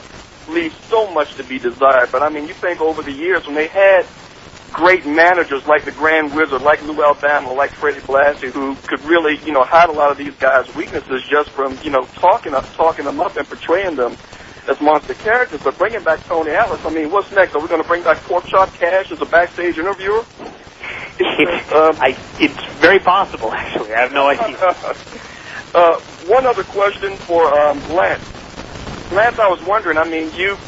leaves so much to be desired. But I mean, you think over the years when they had great managers like the Grand Wizard, like Lou Alabama, like Freddie Blassie, who could really, hide a lot of these guys' weaknesses just from, talking them up and portraying them as monster characters. But bringing back Tony Atlas, I mean, what's next? Are we going to bring back Pork Chop Cash as a backstage interviewer? It's very possible, actually. I have no idea. One other question for Lance. Lance, I was wondering, I mean, you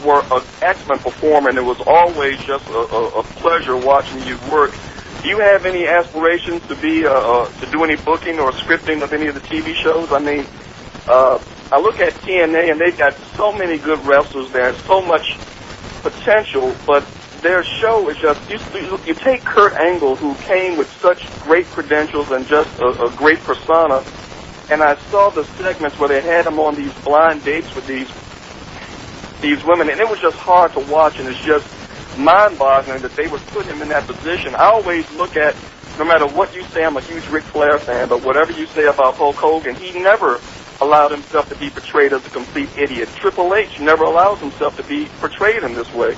were an excellent performer, and it was always just a pleasure watching you work. Do you have any aspirations to be to do any booking or scripting of any of the TV shows? I mean, I look at TNA, and they've got so many good wrestlers there, and so much potential, but their show is just, you take Kurt Angle, who came with such great credentials and just a great persona, and I saw the segments where they had him on these blind dates with these women, and it was just hard to watch, and it's just mind-boggling that they would put him in that position. I always look at, no matter what you say, I'm a huge Ric Flair fan, but whatever you say about Hulk Hogan, he never allowed himself to be portrayed as a complete idiot. Triple H never allows himself to be portrayed in this way.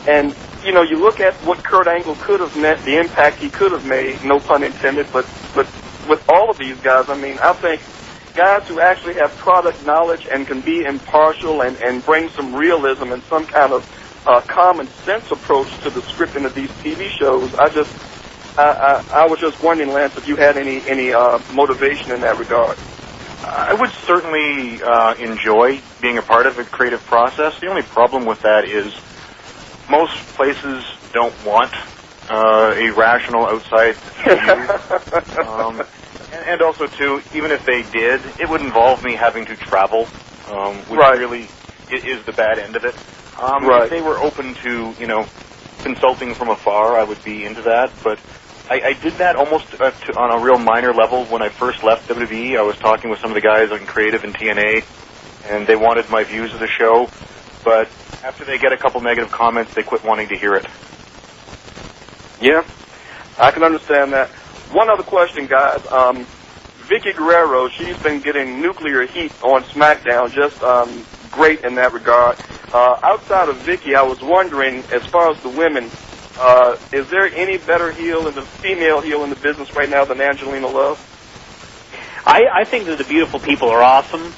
And, you look at what Kurt Angle could have meant, the impact he could have made, no pun intended, but with all of these guys, I mean, I think guys who actually have product knowledge and can be impartial and bring some realism and some kind of common sense approach to the scripting of these TV shows. I was just wondering, Lance, if you had any motivation in that regard. I would certainly enjoy being a part of a creative process. The only problem with that is most places don't want a rational outside view. And also, too, even if they did, it would involve me having to travel, which really is the bad end of it. If they were open to, consulting from afar, I would be into that. But I did that almost on a real minor level when I first left WWE. I was talking with some of the guys on creative in TNA, and they wanted my views of the show. But after they get a couple negative comments, they quit wanting to hear it. Yeah, I can understand that. One other question, guys. Vicky Guerrero, she's been getting nuclear heat on SmackDown, just great in that regard. Outside of Vicky, I was wondering, as far as the women, is there any better female heel in the business right now than Angelina Love? I think that the beautiful people are awesome.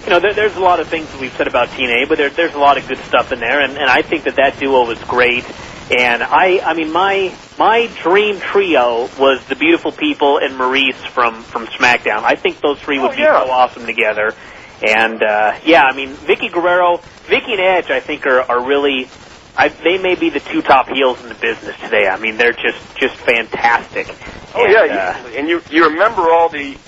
There's a lot of things that we've said about TNA, but there's a lot of good stuff in there, and I think that duo was great. And I mean, my dream trio was the beautiful people and Maurice from SmackDown. I think those three would be so awesome together. And I mean, Vicky Guerrero, Vicky and Edge, I think are really, they may be the two top heels in the business today. I mean, they're just fantastic. Oh, and you remember all the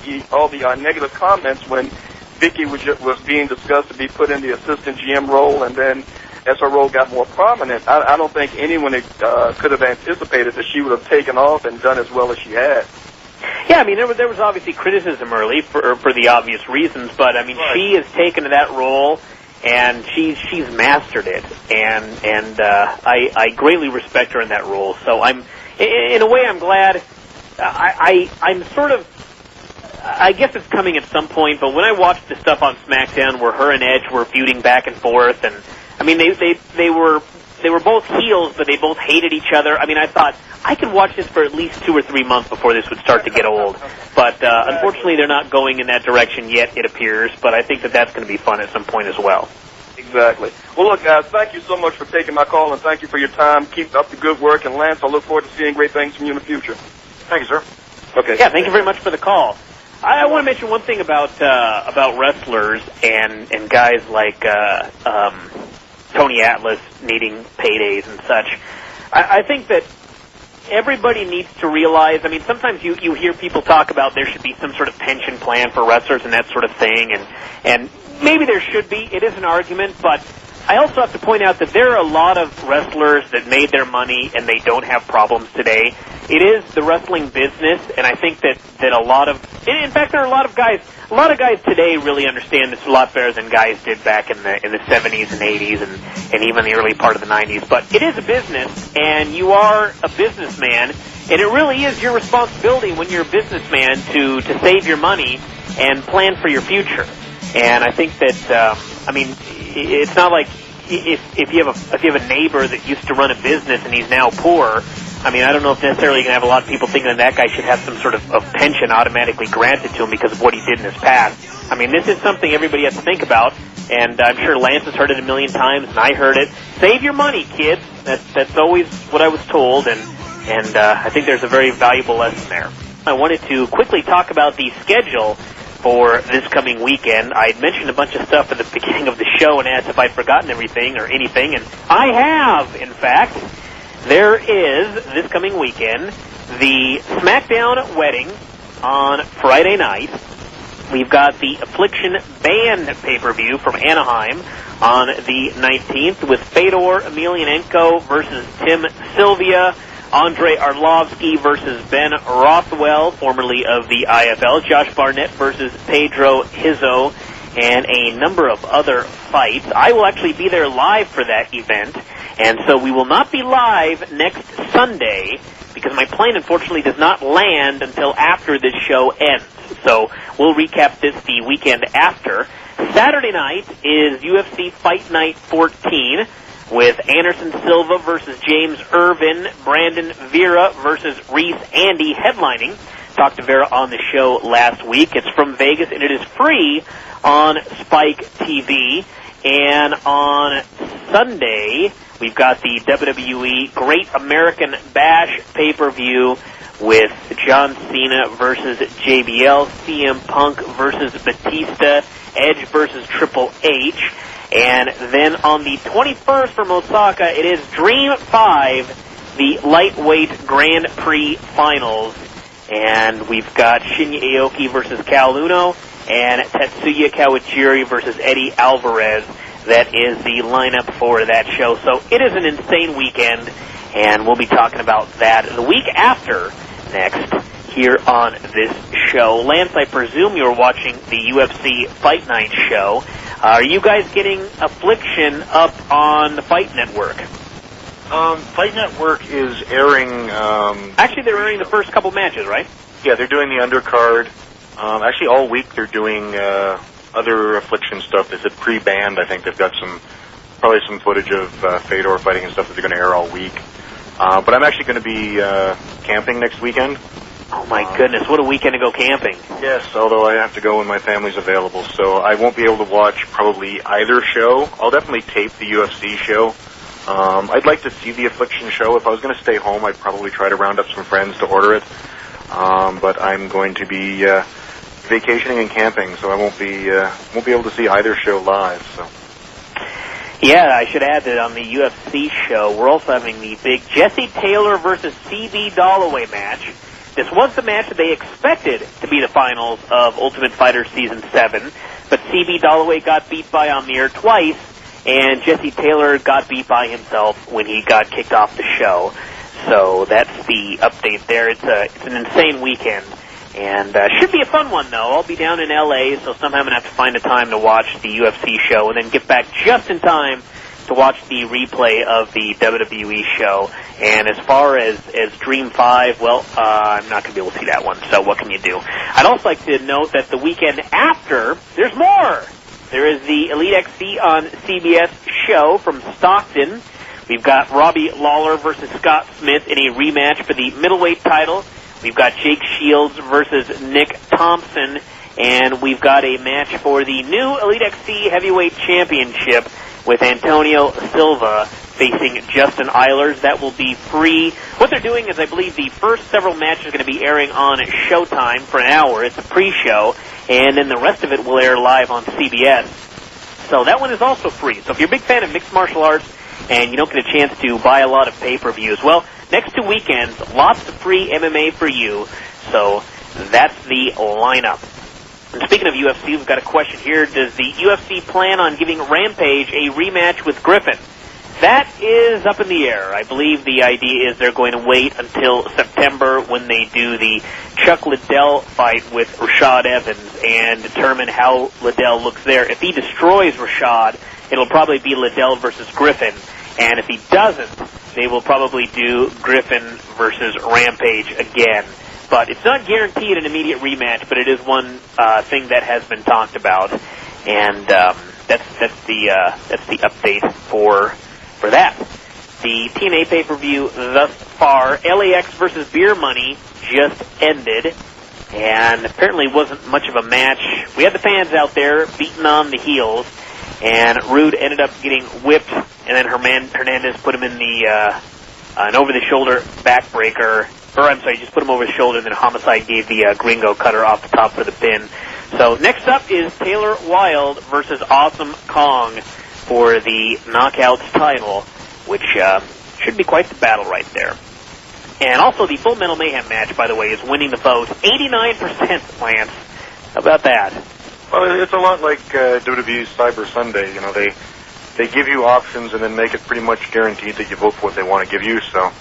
negative comments when Vicky was being discussed to be put in the assistant GM role, and then as her role got more prominent, I don't think anyone could have anticipated that she would have taken off and done as well as she had. Yeah, I mean, there was obviously criticism early for the obvious reasons, but I mean, she has taken to that role and she's mastered it, and I greatly respect her in that role. So I'm, in a way, I'm glad. I'm sort of, I guess it's coming at some point, but when I watched the stuff on SmackDown where her and Edge were feuding back and forth, and I mean, they were both heels, but they both hated each other. I mean, I thought I could watch this for at least 2 or 3 months before this would start to get old. But unfortunately, they're not going in that direction yet, it appears. But I think that's going to be fun at some point as well. Exactly. Well, look, guys, thank you so much for taking my call, and thank you for your time. Keep up the good work, and Lance, I look forward to seeing great things from you in the future. Thank you, sir. Okay. Yeah, thank you very much for the call. I want to mention one thing about wrestlers and guys like Tony Atlas needing paydays and such. I think that everybody needs to realize, I mean, sometimes you hear people talk about there should be some sort of pension plan for wrestlers and that sort of thing, and maybe there should be. It is an argument, but I also have to point out that there are a lot of wrestlers that made their money and they don't have problems today. it is the wrestling business, and I think that a lot of, in fact, there are a lot of guys today really understand this a lot better than guys did back in the 70s and 80s and even the early part of the 90s. But it is a business, and you are a businessman, and it really is your responsibility when you're a businessman to save your money and plan for your future. And I think that, I mean, it's not like if you have a neighbor that used to run a business and he's now poor, I mean, I don't know if necessarily you're going to have a lot of people thinking that guy should have some sort of pension automatically granted to him because of what he did in his past. I mean, this is something everybody has to think about, and I'm sure Lance has heard it a million times, and I heard it. Save your money, kids. That's always what I was told, and I think there's a very valuable lesson there. I wanted to quickly talk about the schedule for this coming weekend. I had mentioned a bunch of stuff at the beginning of the show and asked if I'd forgotten everything or anything, and I have, in fact. There is, this coming weekend, the SmackDown wedding on Friday night. We've got the Affliction Band pay-per-view from Anaheim on the 19th with Fedor Emelianenko versus Tim Sylvia, Andre Arlovsky versus Ben Rothwell, formerly of the IFL, Josh Barnett versus Pedro Hizzo, and a number of other fights. I will actually be there live for that event, and so we will not be live next Sunday because my plane, unfortunately, does not land until after this show ends. So we'll recap this the weekend after. Saturday night is UFC Fight Night 14 with Anderson Silva versus James Irvin, Brandon Vera versus Reese Andy headlining. Talked to Vera on the show last week. It's from Vegas, and it is free on Spike TV. And on Sunday, we've got the WWE Great American Bash pay-per-view with John Cena versus JBL, CM Punk versus Batista, Edge versus Triple H. And then on the 21st from Osaka, it is Dream 5, the lightweight Grand Prix finals. And we've got Shinya Aoki versus Cal Uno and Tetsuya Kawajiri versus Eddie Alvarez. That is the lineup for that show. So it is an insane weekend, and we'll be talking about that the week after next here on this show. Lance, I presume you're watching the UFC Fight Night show. Are you guys getting Affliction up on the Fight Network? Fight Network is airing... Actually, they're airing the first couple matches, right? Yeah, they're doing the undercard. Actually, all week they're doing other Affliction stuff. They said pre-banned. I think they've got probably some footage of Fedor fighting and stuff that they're going to air all week. But I'm actually going to be camping next weekend. Oh, my goodness. What a weekend to go camping. Yes, although I have to go when my family's available. So I won't be able to watch probably either show. I'll definitely tape the UFC show. I'd like to see the Affliction show. If I was going to stay home, I'd probably try to round up some friends to order it. But I'm going to be vacationing and camping, so I won't be able to see either show live. So. Yeah, I should add that on the UFC show, we're also having the big Jesse Taylor versus C.B. Dalloway match. This was the match that they expected to be the finals of Ultimate Fighter Season 7, but C.B. Dalloway got beat by Amir twice, and Jesse Taylor got beat by himself when he got kicked off the show. So that's the update there. It's an insane weekend, and should be a fun one, though. I'll be down in L.A., so somehow I'm going to have to find a time to watch the UFC show and then get back just in time to watch the replay of the WWE show. And as far as Dream 5, well, I'm not going to be able to see that one, so what can you do? I'd also like to note that the weekend after, there's more! There is the Elite XC on CBS show from Stockton. We've got Robbie Lawler versus Scott Smith in a rematch for the middleweight title. We've got Jake Shields versus Nick Thompson. And we've got a match for the new Elite XC Heavyweight Championship with Antonio Silva facing Justin Eilers. That will be free. What they're doing is, I believe, the first several matches are going to be airing on Showtime for an hour. It's a pre-show. And then the rest of it will air live on CBS. So that one is also free. So if you're a big fan of mixed martial arts and you don't get a chance to buy a lot of pay-per-views, well, next 2 weekends, lots of free MMA for you. So that's the lineup. And speaking of UFC, we've got a question here. Does the UFC plan on giving Rampage a rematch with Griffin? That is up in the air. I believe the idea is they're going to wait until September when they do the Chuck Liddell fight with Rashad Evans and determine how Liddell looks there. If he destroys Rashad, it'll probably be Liddell versus Griffin. And if he doesn't, they will probably do Griffin versus Rampage again. But it's not guaranteed an immediate rematch, but it is one thing that has been talked about. And that's the update for that. The TNA pay-per-view thus far, LAX versus Beer Money, just ended, and apparently wasn't much of a match. We had the fans out there beating on the heels, and Rude ended up getting whipped, and then Hernandez put him in the an over-the-shoulder backbreaker, or I'm sorry, just put him over his shoulder, and then Homicide gave the Gringo cutter off the top for the pin. So next up is Taylor Wilde versus Awesome Kong for the Knockouts title, which should be quite the battle right there. And also the Full Metal Mayhem match, by the way, is winning the vote. 89%, Lance. How about that? Well, it's a lot like WWE's Cyber Sunday. You know, they give you options and then make it pretty much guaranteed that you vote for what they want to give you. So,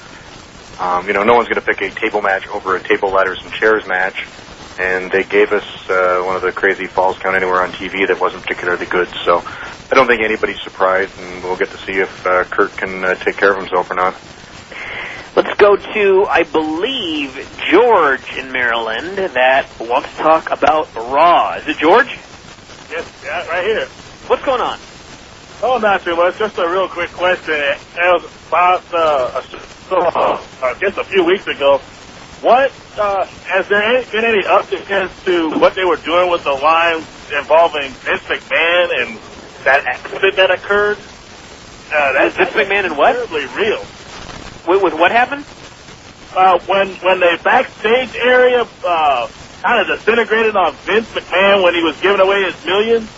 you know, no one's going to pick a table match over a table, ladders, and chairs match. And they gave us one of the crazy Falls Count Anywhere on TV that wasn't particularly good. So I don't think anybody's surprised, and we'll get to see if Kurt can take care of himself or not. Let's go to, I believe, George in Maryland that wants to talk about Raw. Is it George? Yes, yeah, right here. What's going on? Oh, not too much. Just a real quick question. It was about, I guess a few weeks ago. What, has there been any updates as to what they were doing with the line involving Vince McMahon and that accident that occurred? Vince McMahon and what? Terribly real. With what happened? When the backstage area kind of disintegrated on Vince McMahon when he was giving away his millions.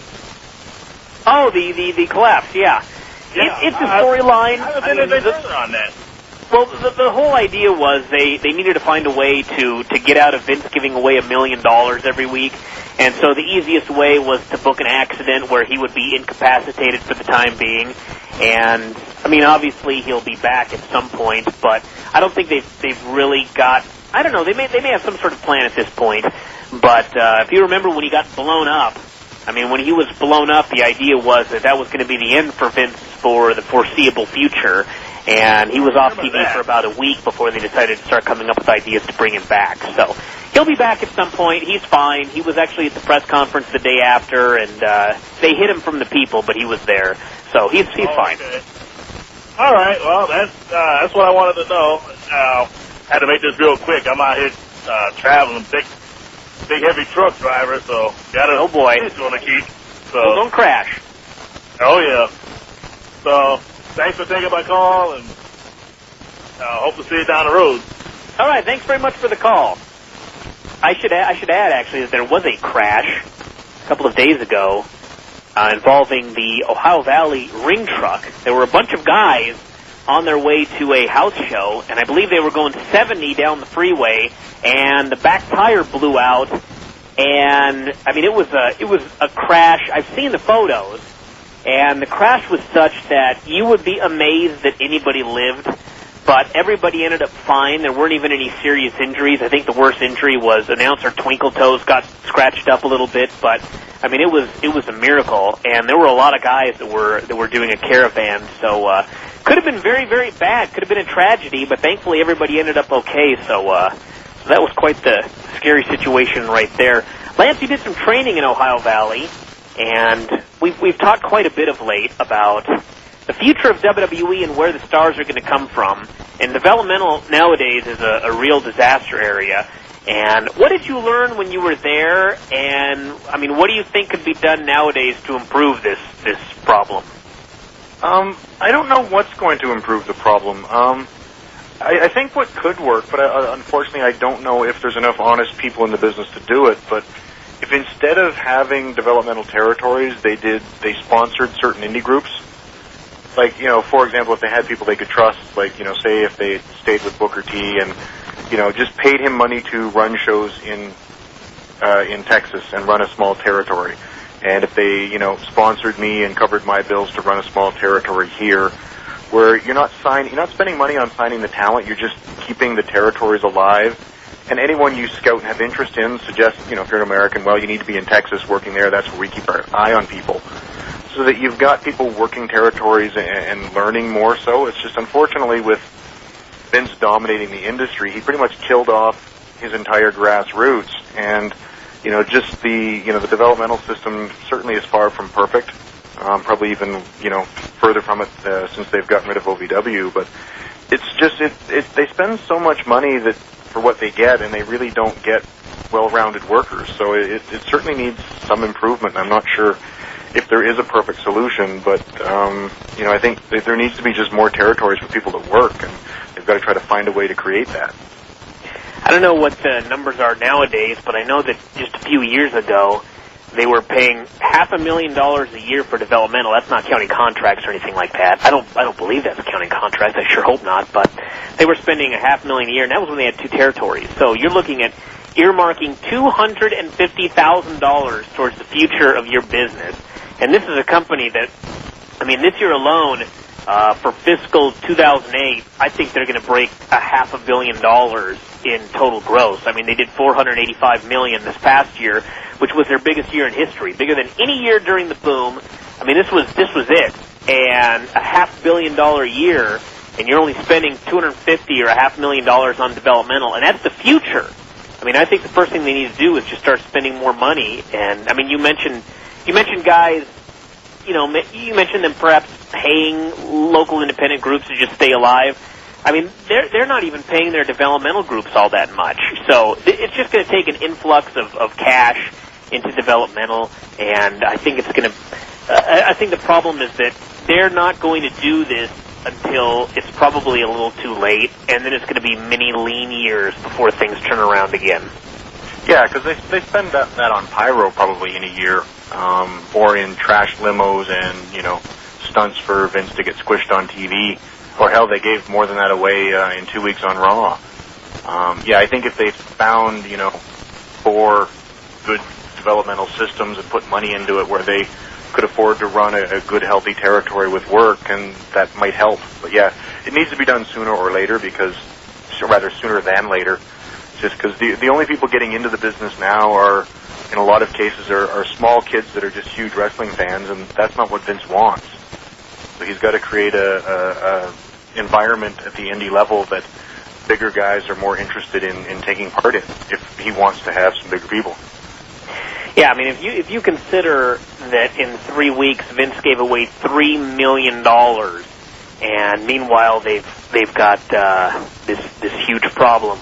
Oh, the collapse, yeah. It's a storyline. I haven't been anything further on that. Well, the whole idea was they needed to find a way to get out of Vince giving away $1 million every week, and so the easiest way was to book an accident where he would be incapacitated for the time being. And I mean, obviously he'll be back at some point, but I don't think they've really got. I don't know. They may have some sort of plan at this point, but if you remember when he got blown up. I mean, when he was blown up, the idea was that was going to be the end for Vince for the foreseeable future, and he was off TV for about a week before they decided to start coming up with ideas to bring him back. So he'll be back at some point. He's fine. He was actually at the press conference the day after, and they hid him from the people, but he was there. So he's fine. Okay. All right. Well, that's what I wanted to know. Had to make this real quick. I'm out here traveling, big heavy truck driver, so got a schedule to keep. So well, don't crash. Oh yeah. So thanks for taking my call, and hope to see you down the road. All right. Thanks very much for the call. I should add actually that there was a crash a couple of days ago involving the Ohio Valley ring truck. There were a bunch of guys on their way to a house show, and I believe they were going 70 down the freeway, and the back tire blew out, and I mean it was a crash. I've seen the photos, and the crash was such that you would be amazed that anybody lived, but everybody ended up fine. There weren't even any serious injuries. I think the worst injury was announcer Twinkle Toes got scratched up a little bit, but I mean it was a miracle, and there were a lot of guys that were doing a caravan, so could have been very, very bad. Could have been a tragedy, but thankfully everybody ended up okay. So that was quite the scary situation right there. Lance, you did some training in Ohio Valley, and we've talked quite a bit of late about the future of WWE and where the stars are going to come from. And developmental nowadays is a real disaster area. And what did you learn when you were there? And I mean, what do you think could be done nowadays to improve this problem? I don't know what's going to improve the problem. I think what could work, but unfortunately I don't know if there's enough honest people in the business to do it, but if instead of having developmental territories, they sponsored certain indie groups, like, you know, for example, if they had people they could trust, like, you know, say if they stayed with Booker T and, you know, just paid him money to run shows in Texas and run a small territory. And if they, you know, sponsored me and covered my bills to run a small territory here, where you're not spending money on signing the talent. You're just keeping the territories alive. And anyone you scout and have interest in suggest, if you're an American, well, you need to be in Texas working there. That's where we keep our eye on people. So that you've got people working territories and learning more so. It's just unfortunately with Vince dominating the industry, he pretty much killed off his entire grassroots. And, just the developmental system certainly is far from perfect. Probably even, further from it since they've gotten rid of OVW. But it's just, they spend so much money for what they get, and they really don't get well-rounded workers. So it certainly needs some improvement. I'm not sure if there is a perfect solution, but, I think there needs to be just more territories for people to work, and they've got to try to find a way to create that. I don't know what the numbers are nowadays, but I know that just a few years ago, they were paying $500,000 a year for developmental. That's not counting contracts or anything like that. I don't believe that's counting contracts. I sure hope not. But they were spending $500,000 a year, and that was when they had 2 territories. So you're looking at earmarking $250,000 towards the future of your business. And this is a company that, this year alone, for fiscal 2008, I think they're going to break $500 million in total gross. They did $485 million this past year, which was their biggest year in history, bigger than any year during the boom. This was it, and $500 million a year, and you're only spending $250,000 or $500,000 on developmental, and that's the future. I think the first thing they need to do is just start spending more money. And you mentioned guys. You mentioned them perhaps paying local independent groups to just stay alive. They're not even paying their developmental groups all that much. So it's just going to take an influx of cash into developmental, and I think it's going to. I think the problem is that they're not going to do this until it's probably a little too late, and then it's going to be many lean years before things turn around again. Yeah, because they spend that on pyro probably in a year, or in trash limos and stunts for Vince to get squished on TV. Or hell, they gave more than that away in 2 weeks on Raw. I think if they found 4 good developmental systems and put money into it where they could afford to run a good, healthy territory with work, and that might help. But yeah, it needs to be done sooner or later, rather sooner than later, just because the only people getting into the business now are, in a lot of cases, are small kids that are just huge wrestling fans, and that's not what Vince wants. So he's got to create a environment at the indie level that bigger guys are more interested in taking part in, if he wants to have some bigger people. Yeah, if you consider that in 3 weeks Vince gave away $3 million, and meanwhile they've got this huge problem.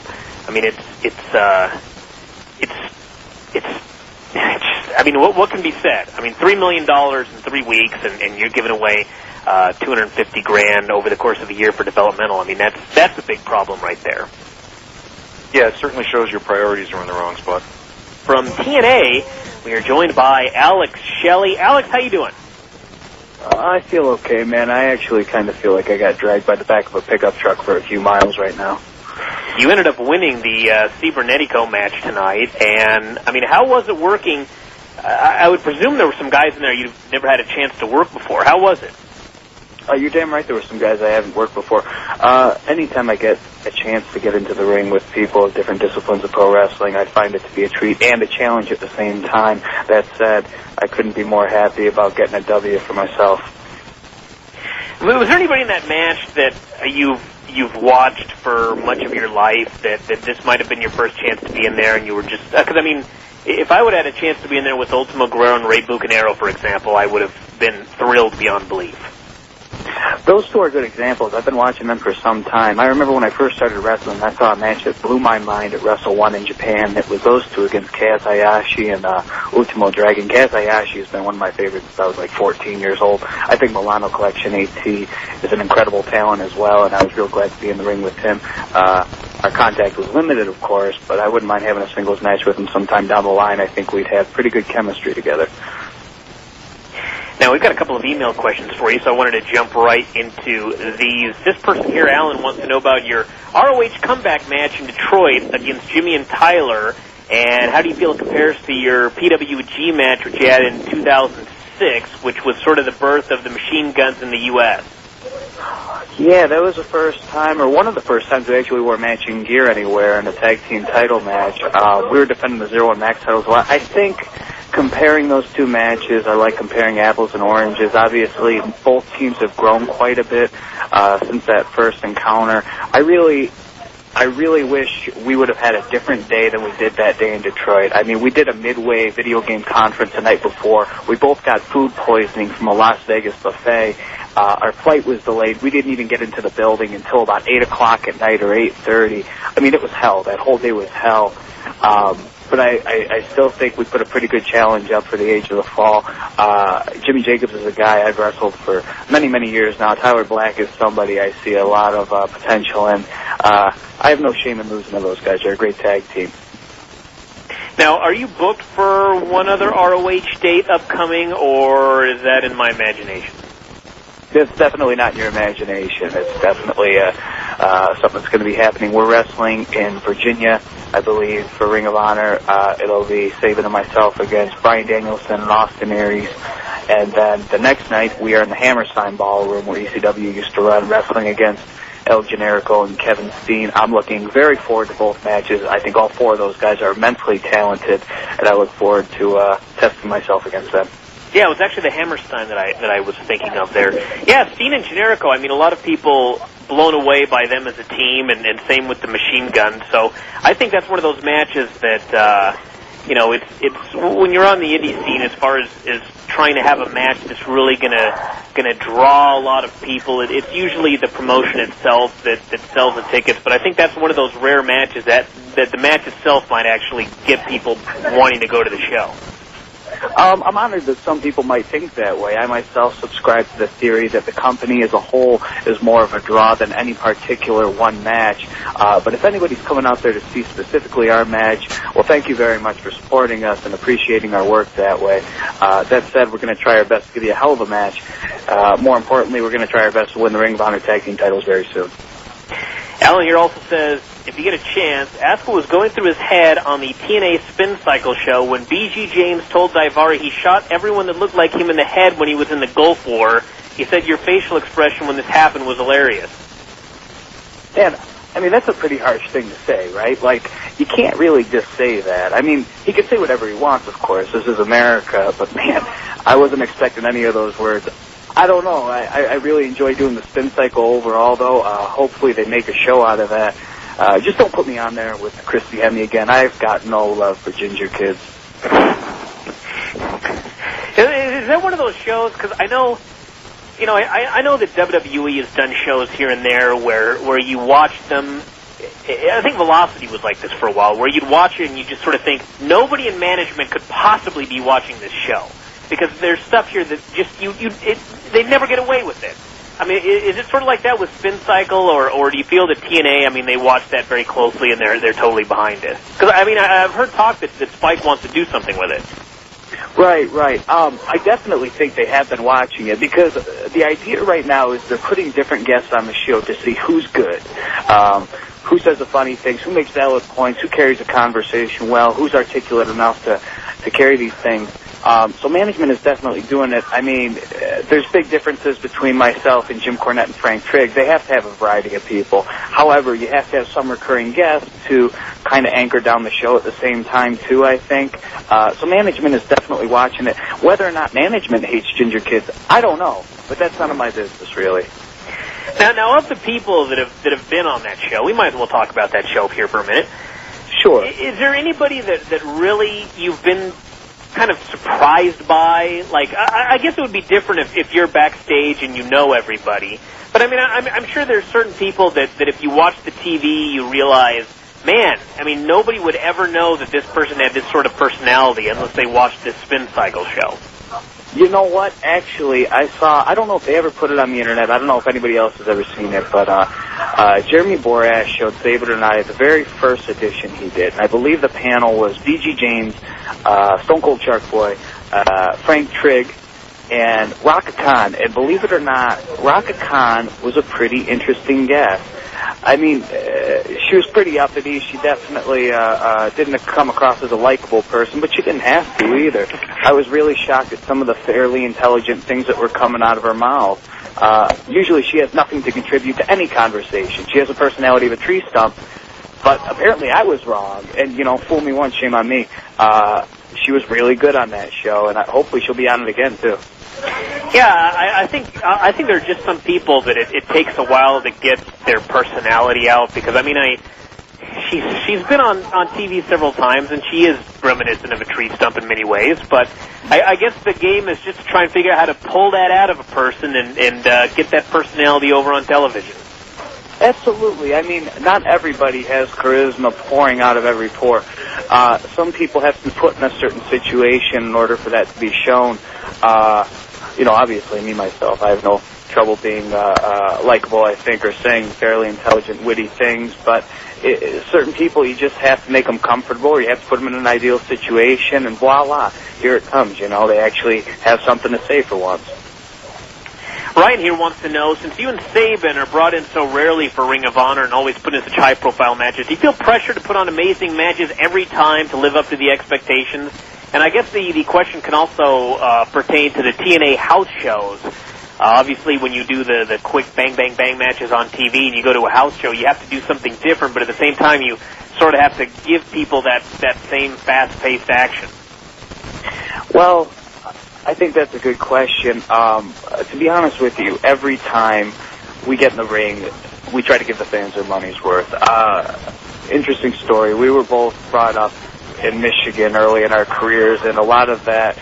What can be said? $3 million in 3 weeks, and you're giving away $250,000 over the course of a year for developmental. That's a big problem right there. Yeah, it certainly shows your priorities are in the wrong spot. From TNA, we are joined by Alex Shelley. Alex, how you doing? I feel okay, man. I actually kind of feel like I got dragged by the back of a pickup truck for a few miles right now. You ended up winning the Cibernetico match tonight, and how was it working? I would presume there were some guys in there you've never had a chance to work before. How was it? You're damn right there were some guys I haven't worked before. Anytime I get a chance to get into the ring with people of different disciplines of pro wrestling, I find it to be a treat and a challenge at the same time. That said, I couldn't be more happy about getting a W for myself. Was there anybody in that match that you've watched for much of your life that this might have been your first chance to be in there, and you were just... Because, if I would have had a chance to be in there with Ultimo Guerrero and Ray Bucanero, for example, I would have been thrilled beyond belief. Those two are good examples. I've been watching them for some time. I remember when I first started wrestling, I saw a match that blew my mind at Wrestle 1 in Japan. It was those two against Kaz Hayashi and Ultimo Dragon. Kaz Hayashi has been one of my favorites since I was like 14 years old. I think Milano Collection AT is an incredible talent as well, and I was real glad to be in the ring with him. Our contact was limited, of course, but I wouldn't mind having a singles match with him sometime down the line. I think we'd have pretty good chemistry together. Now, we've got a couple of email questions for you, so I wanted to jump right into these. This person here, Alan, wants to know about your ROH comeback match in Detroit against Jimmy and Tyler, and how do you feel it compares to your PWG match, which you had in 2006, which was sort of the birth of the machine guns in the U.S.? Yeah, that was the first time, or one of the first times we actually wore matching gear anywhere in a tag team title match. We were defending the 0-1 Max titles. Well, I think comparing those two matches are like comparing apples and oranges. Obviously, both teams have grown quite a bit since that first encounter. I really wish we would have had a different day than we did that day in Detroit. I mean, we did a midway video game conference the night before. We both got food poisoning from a Las Vegas buffet. Our flight was delayed. We didn't even get into the building until about 8 o'clock at night or 8:30. I mean, it was hell. That whole day was hell. But I still think we put a pretty good challenge up for the Age of the Fall. Jimmy Jacobs is a guy I've wrestled for many, many years now. Tyler Black is somebody I see a lot of potential in. I have no shame in losing to those guys. They're a great tag team. Now, are you booked for one other ROH date upcoming, or is that in my imagination? It's definitely not in your imagination. It's definitely something that's going to be happening. We're wrestling in Virginia, I believe, for Ring of Honor. It'll be Saban and myself against Bryan Danielson and Austin Aries. And then the next night, we are in the Hammerstein Ballroom, where ECW used to run, wrestling against El Generico and Kevin Steen. I'm looking very forward to both matches. I think all four of those guys are immensely talented, and I look forward to testing myself against them. Yeah, it was actually the Hammerstein that I was thinking of there. Yeah, Steen and Generico, I mean, a lot of people blown away by them as a team, and same with the Machine Gun. So I think that's one of those matches that, it's when you're on the indie scene, as far as trying to have a match that's really gonna draw a lot of people, it's usually the promotion itself that sells the tickets. But I think that's one of those rare matches that the match itself might actually get people wanting to go to the show. I'm honored that some people might think that way. I myself subscribe to the theory that the company as a whole is more of a draw than any particular one match. But if anybody's coming out there to see specifically our match, well, thank you very much for supporting us and appreciating our work that way. That said, we're going to try our best to give you a hell of a match. More importantly, we're going to try our best to win the Ring of Honor Tag Team titles very soon. Alan here also says, if you get a chance, ask what was going through his head on the TNA Spin Cycle show when B.G. James told Daivari he shot everyone that looked like him in the head when he was in the Gulf War. He said your facial expression when this happened was hilarious. And, I mean, that's a pretty harsh thing to say, right? Like, you can't really just say that. I mean, he can say whatever he wants, of course. This is America. But, man, I wasn't expecting any of those words. I don't know. I really enjoy doing the Spin Cycle overall, though. Hopefully they make a show out of that. Just don't put me on there with Christy Hemme again. I've got no love for ginger kids. Is that one of those shows? Because I know, I know that WWE has done shows here and there where you watch them. I think Velocity was like this for a while, where you'd watch it and you just sort of think nobody in management could possibly be watching this show. Because there's stuff here that just they never get away with it. I mean, is it sort of like that with Spin Cycle, or do you feel that TNA? I mean, they watch that very closely and they're totally behind it? Because I mean, I've heard talk that Spike wants to do something with it. Right. I definitely think they have been watching it, because the idea right now is they're putting different guests on the show to see who's good. Who says the funny things, who makes valid points, who carries a conversation well, who's articulate enough to carry these things. So management is definitely doing it. I mean, there's big differences between myself and Jim Cornette and Frank Trigg. They have to have a variety of people. However, you have to have some recurring guests to kind of anchor down the show at the same time, too, I think. So management is definitely watching it. Whether or not management hates ginger kids, I don't know. But that's none of my business, really. Now, of the people that have been on that show, we might as well talk about that show here for a minute. Sure. Is there anybody that really you've been kind of surprised by? Like, I guess it would be different if you're backstage and you know everybody. But I mean, I'm sure there's certain people that if you watch the TV, you realize, man, I mean, nobody would ever know that this person had this sort of personality unless they watched this Spin Cycle show. You know what? Actually, I don't know if they ever put it on the internet. I don't know if anybody else has ever seen it, but Jeremy Borash showed Save It or Not at the very first edition he did. And I believe the panel was B.G. James, Stone Cold Shark Boy, Frank Trigg, and Raka Khan. And believe it or not, Raka Khan was a pretty interesting guest. I mean, she was pretty uppity. She definitely didn't come across as a likable person, but she didn't have to either. I was really shocked at some of the fairly intelligent things that were coming out of her mouth. Usually she has nothing to contribute to any conversation. She has a personality of a tree stump, but apparently I was wrong. And, fool me once, shame on me. She was really good on that show, and hopefully she'll be on it again, too. Yeah, I think there are just some people that it takes a while to get their personality out, because, she's been on TV several times, and she is reminiscent of a tree stump in many ways, but I guess the game is just to try and figure out how to pull that out of a person and get that personality over on television. Absolutely. Not everybody has charisma pouring out of every pore. Some people have to be put in a certain situation in order for that to be shown. Obviously, me, myself, I have no trouble being likable, I think, or saying fairly intelligent, witty things, but certain people, you just have to make them comfortable, or you have to put them in an ideal situation, and voila, here it comes, they actually have something to say for once. Ryan here wants to know, since you and Saban are brought in so rarely for Ring of Honor and always put in such high-profile matches, do you feel pressure to put on amazing matches every time to live up to the expectations? And I guess the question can also pertain to the TNA house shows. Obviously, when you do the quick bang, bang, bang matches on TV and you go to a house show, you have to do something different, but at the same time, you sort of have to give people that same fast-paced action. Well, I think that's a good question. To be honest with you, every time we get in the ring, we try to give the fans their money's worth. Interesting story. We were both brought up in Michigan early in our careers, and a lot of that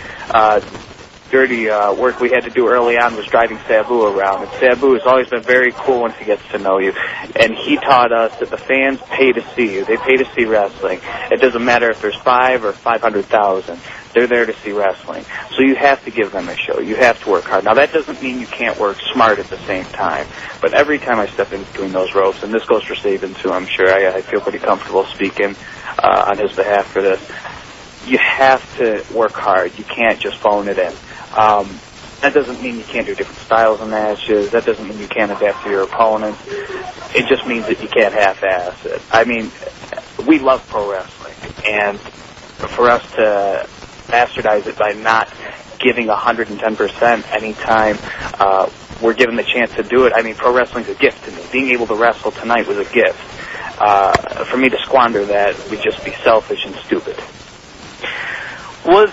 dirty work we had to do early on was driving Sabu around. And Sabu has always been very cool once he gets to know you. And he taught us that the fans pay to see you. They pay to see wrestling. It doesn't matter if there's 5 or 500,000. They're there to see wrestling. So you have to give them a show. You have to work hard. Now, that doesn't mean you can't work smart at the same time. But every time I step in between those ropes, and this goes for Saban too, I'm sure I feel pretty comfortable speaking on his behalf for this, you have to work hard. You can't just phone it in. That doesn't mean you can't do different styles of matches. That doesn't mean you can't adapt to your opponents. It just means that you can't half-ass it. We love pro wrestling, and for us to bastardize it by not giving 110% anytime we're given the chance to do it. Pro wrestling's a gift to me. Being able to wrestle tonight was a gift. For me to squander that would just be selfish and stupid. Was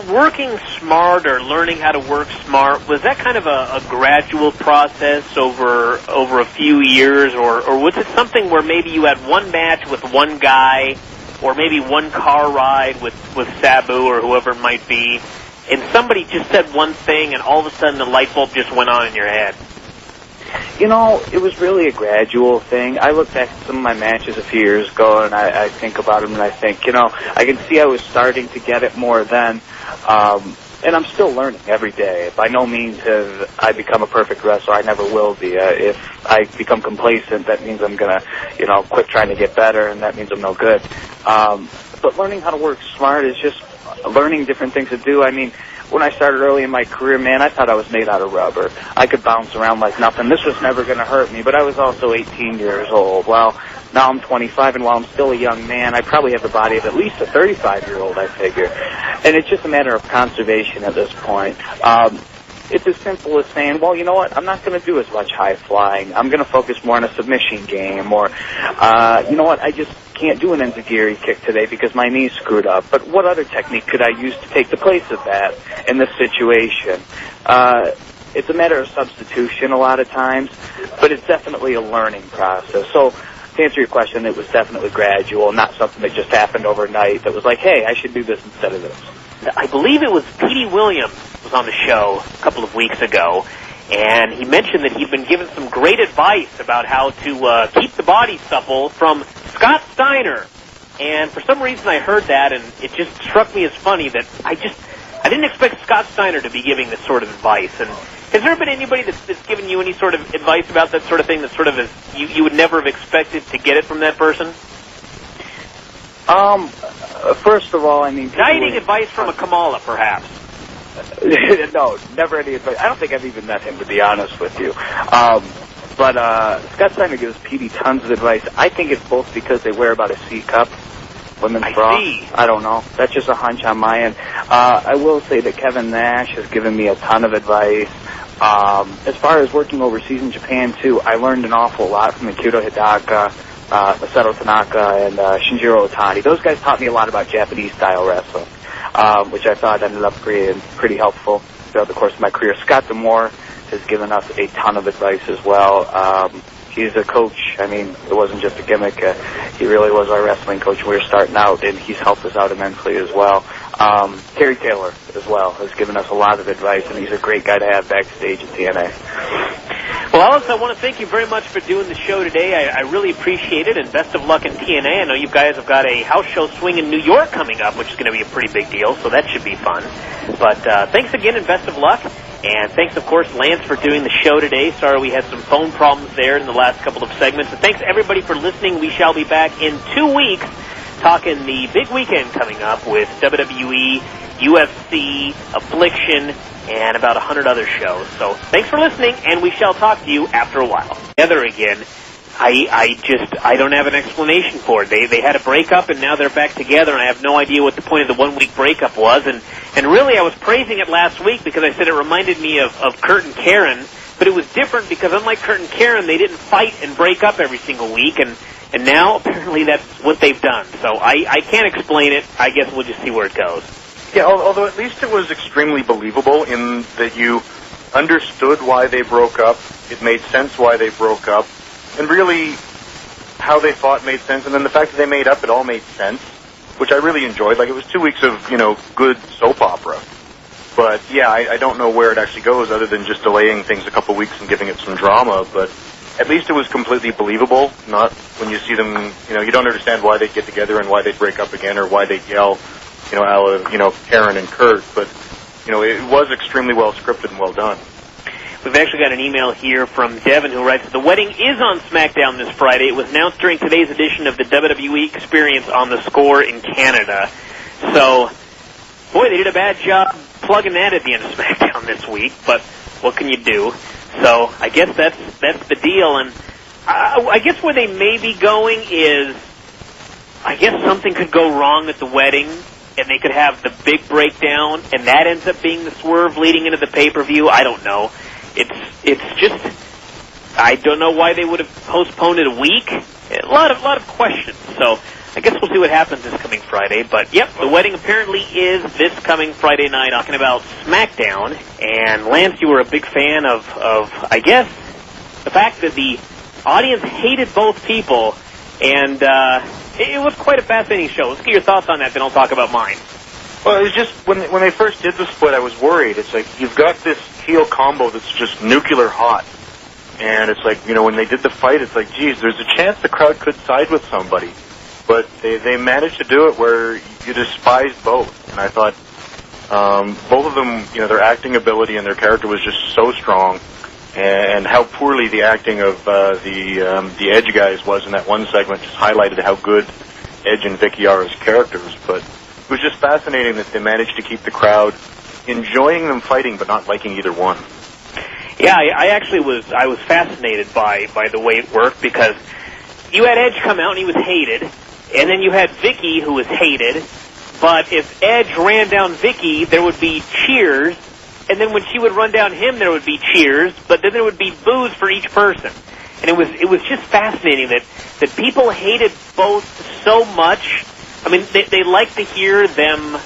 working smart or learning how to work smart, was that kind of a gradual process over a few years, or was it something where maybe you had one match with one guy, or maybe one car ride with Sabu or whoever it might be, and somebody just said one thing and all of a sudden the light bulb just went on in your head? It was really a gradual thing. I look back at some of my matches a few years ago, and I think about them, and I think, I can see I was starting to get it more then, and I'm still learning every day. By no means have I become a perfect wrestler. I never will be. If I become complacent, that means I'm going to, quit trying to get better, and that means I'm no good. But learning how to work smart is just learning different things to do. When I started early in my career, man, I thought I was made out of rubber. I could bounce around like nothing. This was never going to hurt me, but I was also 18 years old. Well, now I'm 25, and while I'm still a young man, I probably have the body of at least a 35-year-old, I figure. And it's just a matter of conservation at this point. It's as simple as saying, well, you know what, I'm not going to do as much high flying. I'm going to focus more on a submission game, or, you know what, I just can't do an enziguri kick today because my knee's screwed up. But what other technique could I use to take the place of that in this situation? It's a matter of substitution a lot of times, but it's definitely a learning process. So to answer your question, it was definitely gradual, not something that just happened overnight that was like, hey, I should do this instead of this. I believe it was Petey Williams was on the show a couple of weeks ago, and he mentioned that he'd been given some great advice about how to keep the body supple from Scott Steiner. And for some reason I heard that, and it just struck me as funny that I didn't expect Scott Steiner to be giving this sort of advice. And has there been anybody that's given you any sort of advice about that sort of thing that sort of you would never have expected to get it from that person? First of all, Guiding advice from a Kamala, perhaps. No, never any advice. I don't think I've even met him, to be honest with you. But Scott Steiner gives Petey tons of advice. I think it's both because they wear about a C cup, women's bra. I don't know. That's just a hunch on my end. I will say that Kevin Nash has given me a ton of advice. As far as working overseas in Japan, too, I learned an awful lot from Akira Hidaka, Masato Tanaka, and Shinjiro Otani. Those guys taught me a lot about Japanese-style wrestling, which I thought ended up being pretty helpful throughout the course of my career. Scott D'Amore has given us a ton of advice as well. He's a coach. I mean, it wasn't just a gimmick. He really was our wrestling coach when we were starting out, and he's helped us out immensely as well. Terry Taylor, as well, has given us a lot of advice, and he's a great guy to have backstage at TNA. Well, Alice, I want to thank you very much for doing the show today. I really appreciate it, and best of luck in TNA. I know you guys have got a house show swing in New York coming up, which is going to be a pretty big deal, so that should be fun. But thanks again, and best of luck. And thanks, of course, Lance, for doing the show today. Sorry we had some phone problems there in the last couple of segments. And thanks, everybody, for listening. We shall be back in 2 weeks talking the big weekend coming up with WWE, UFC, Affliction, and about 100 other shows. So thanks for listening, and we shall talk to you after a while. Together again. I don't have an explanation for it. They had a breakup, and now they're back together, and I have no idea what the point of the 1 week breakup was. And really, I was praising it last week because I said it reminded me of Kurt and Karen, but it was different because unlike Kurt and Karen, they didn't fight and break up every single week, and now apparently that's what they've done. So I can't explain it. I guess we'll just see where it goes. Yeah, although at least it was extremely believable in that you understood why they broke up, it made sense why they broke up, and really how they fought made sense, and then the fact that they made up, it all made sense, which I really enjoyed. Like, it was 2 weeks of, good soap opera. But, yeah, I don't know where it actually goes other than just delaying things a couple weeks and giving it some drama, but at least it was completely believable, not when you see them, you don't understand why they'd get together and why they'd break up again or why they'd yell, Karen and Kurt, but, it was extremely well scripted and well done. We've actually got an email here from Devin who writes, "The wedding is on SmackDown this Friday. It was announced during today's edition of the WWE Experience on the Score in Canada." So, boy, they did a bad job plugging that at the end of SmackDown this week, but what can you do? So, I guess that's the deal, and I guess where they may be going is, I guess something could go wrong at the wedding, and they could have the big breakdown, and that ends up being the swerve leading into the pay-per-view. I don't know. It's just, I don't know why they would have postponed it a week. A lot of questions. So I guess we'll see what happens this coming Friday. But yep, the wedding apparently is this coming Friday night. Talking about SmackDown, and Lance, you were a big fan of I guess the fact that the audience hated both people, and it was quite a fascinating show. Let's get your thoughts on that, then I'll talk about mine. Well, it was just, when they first did the split, I was worried. It's like, you've got this heel combo that's just nuclear hot. And it's like, when they did the fight, it's like, geez, there's a chance the crowd could side with somebody. But they managed to do it where you despised both. And I thought, both of them, their acting ability and their character was just so strong. And how poorly the acting of the Edge guys was in that one segment just highlighted how good Edge and Vicky are as characters. But it was just fascinating that they managed to keep the crowd enjoying them fighting but not liking either one. Yeah, I actually was fascinated by the way it worked, because you had Edge come out and he was hated, and then you had Vicky who was hated, but if Edge ran down Vicky, there would be cheers, and then when she would run down him, there would be cheers, but then there would be boos for each person. And it was just fascinating that people hated both so much. I mean, they liked to hear them,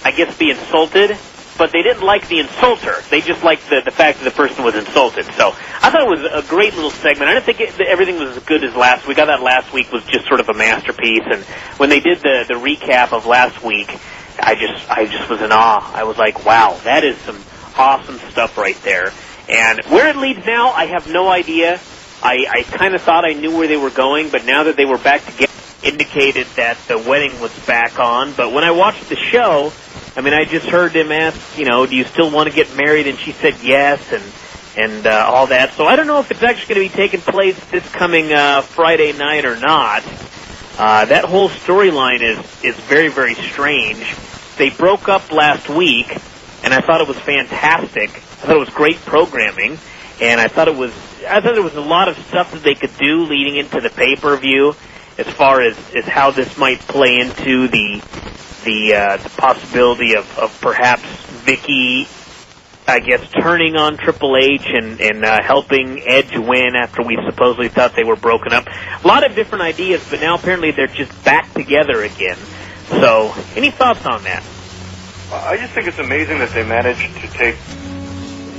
I guess, be insulted, but they didn't like the insulter. They just liked the fact that the person was insulted. So I thought it was a great little segment. I didn't think everything was as good as last week. I thought last week was just sort of a masterpiece. And when they did the recap of last week, I just was in awe. I was like, wow, that is some awesome stuff right there. And where it leads now, I have no idea. I kind of thought I knew where they were going, but now that they were back together, indicated that the wedding was back on. But when I watched the show, I mean, I just heard them ask, do you still want to get married? And she said yes, and all that. So I don't know if it's actually going to be taking place this coming Friday night or not. That whole storyline is very, very strange. They broke up last week, and I thought it was fantastic. I thought it was great programming, and I thought there was a lot of stuff that they could do leading into the pay-per-view, as far as how this might play into the possibility of perhaps Vicky I guess, turning on Triple H and helping Edge win after we supposedly thought they were broken up. A lot of different ideas, but now apparently they're just back together again. So, any thoughts on that? I just think it's amazing that they managed to take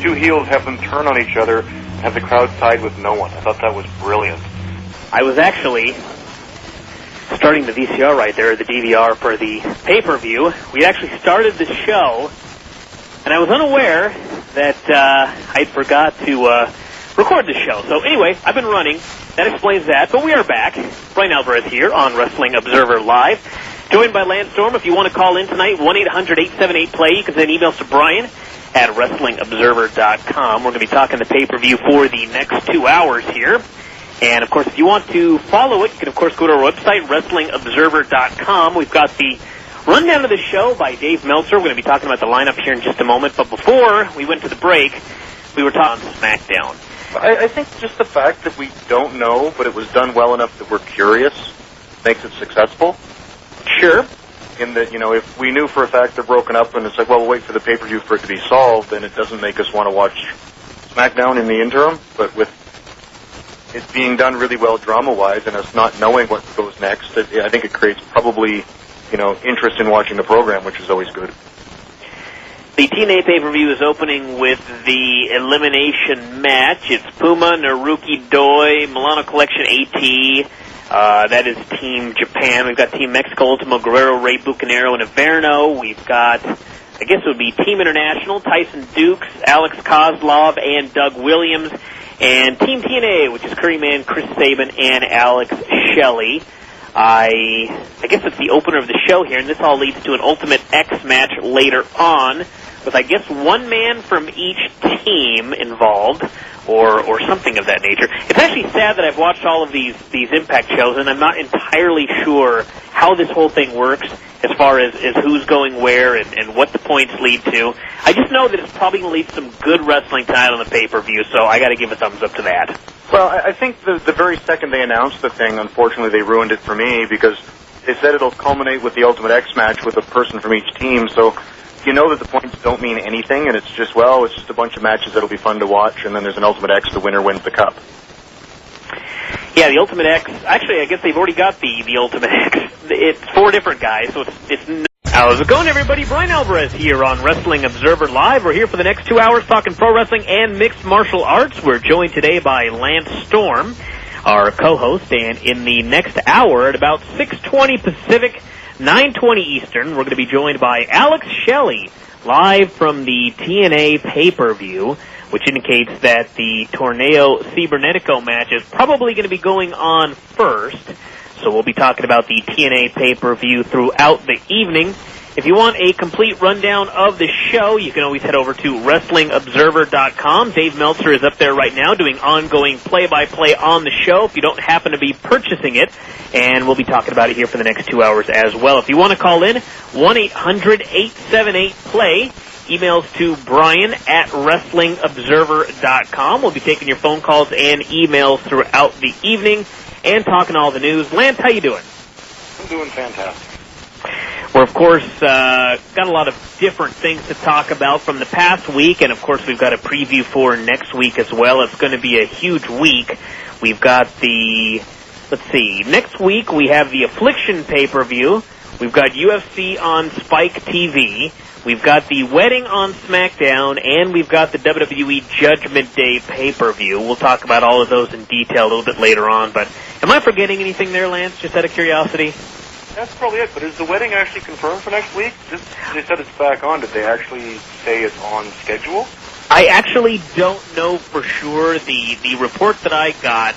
two heels, have them turn on each other, have the crowd side with no one. I thought that was brilliant. I was actually starting the VCR right there, the DVR for the pay-per-view. We actually started the show, and I was unaware that I forgot to record the show. So anyway, I've been running. That explains that. But we are back. Bryan Alvarez here on Wrestling Observer Live, joined by Lance Storm. If you want to call in tonight, 1-800-878-PLAY. You can send emails to Bryan at WrestlingObserver.com. We're going to be talking the pay-per-view for the next 2 hours here. And, of course, if you want to follow it, you can, of course, go to our website, WrestlingObserver.com. We've got the rundown of the show by Dave Meltzer. We're going to be talking about the lineup here in just a moment. But before we went to the break, we were talking SmackDown. I think just the fact that we don't know, but it was done well enough that we're curious, makes it successful. Sure. In that, you know, if we knew for a fact they're broken up and it's like, well, we'll wait for the pay-per-view for it to be solved, then it doesn't make us want to watch SmackDown in the interim. But with it being done really well drama-wise and us not knowing what goes next, I think it creates probably, you know, interest in watching the program, which is always good. The TNA pay-per-view is opening with the elimination match. It's Puma, Naruki Doi, Milano Collection AT. That is Team Japan. We've got Team Mexico, Ultimo Guerrero, Rey Bucanero, and Averno. We've got, I guess it would be Team International, Tyson Dukes, Alex Kozlov, and Doug Williams. And Team TNA, which is Curryman, Chris Sabin, and Alex Shelley. I guess it's the opener of the show here, and this all leads to an Ultimate X match later on, with, I guess, one man from each team involved, or something of that nature. It's actually sad that I've watched all of these Impact shows, and I'm not entirely sure how this whole thing works as far as who's going where and what the points lead to. I just know that it's probably going to lead to some good wrestling tonight on the pay-per-view, so I got to give a thumbs up to that. Well, I think the very second they announced the thing, unfortunately, they ruined it for me because they said it'll culminate with the Ultimate X match with a person from each team, so you know that the points don't mean anything, and it's just a bunch of matches that'll be fun to watch, and then there's an Ultimate X, the winner wins the cup. Yeah, the Ultimate X, actually, I guess they've already got the Ultimate X. It's 4 different guys, so it's how's it going, everybody? Bryan Alvarez here on Wrestling Observer Live. We're here for the next 2 hours talking pro wrestling and mixed martial arts. We're joined today by Lance Storm, our co-host, and in the next hour at about 6:20 Pacific, 9:20 Eastern, we're going to be joined by Alex Shelley, live from the TNA pay-per-view, which indicates that the Torneo Cibernetico match is probably going to be going on first. So we'll be talking about the TNA pay-per-view throughout the evening. If you want a complete rundown of the show, you can always head over to WrestlingObserver.com. Dave Meltzer is up there right now doing ongoing play-by-play on the show if you don't happen to be purchasing it. And we'll be talking about it here for the next 2 hours as well. If you want to call in, 1-800-878-PLAY. Emails to Bryan at WrestlingObserver.com. We'll be taking your phone calls and emails throughout the evening and talking all the news. Lance, how you doing? I'm doing fantastic. We're, of course, got a lot of different things to talk about from the past week, and, of course, we've got a preview for next week as well. It's going to be a huge week. We've got next week we have the Affliction pay-per-view. We've got UFC on Spike TV. We've got the wedding on SmackDown, and we've got the WWE Judgment Day pay-per-view. We'll talk about all of those in detail a little bit later on, but am I forgetting anything there, Lance, just out of curiosity? That's probably it, but is the wedding actually confirmed for next week? They said it's back on. Did they actually say it's on schedule? I actually don't know for sure. The report that I got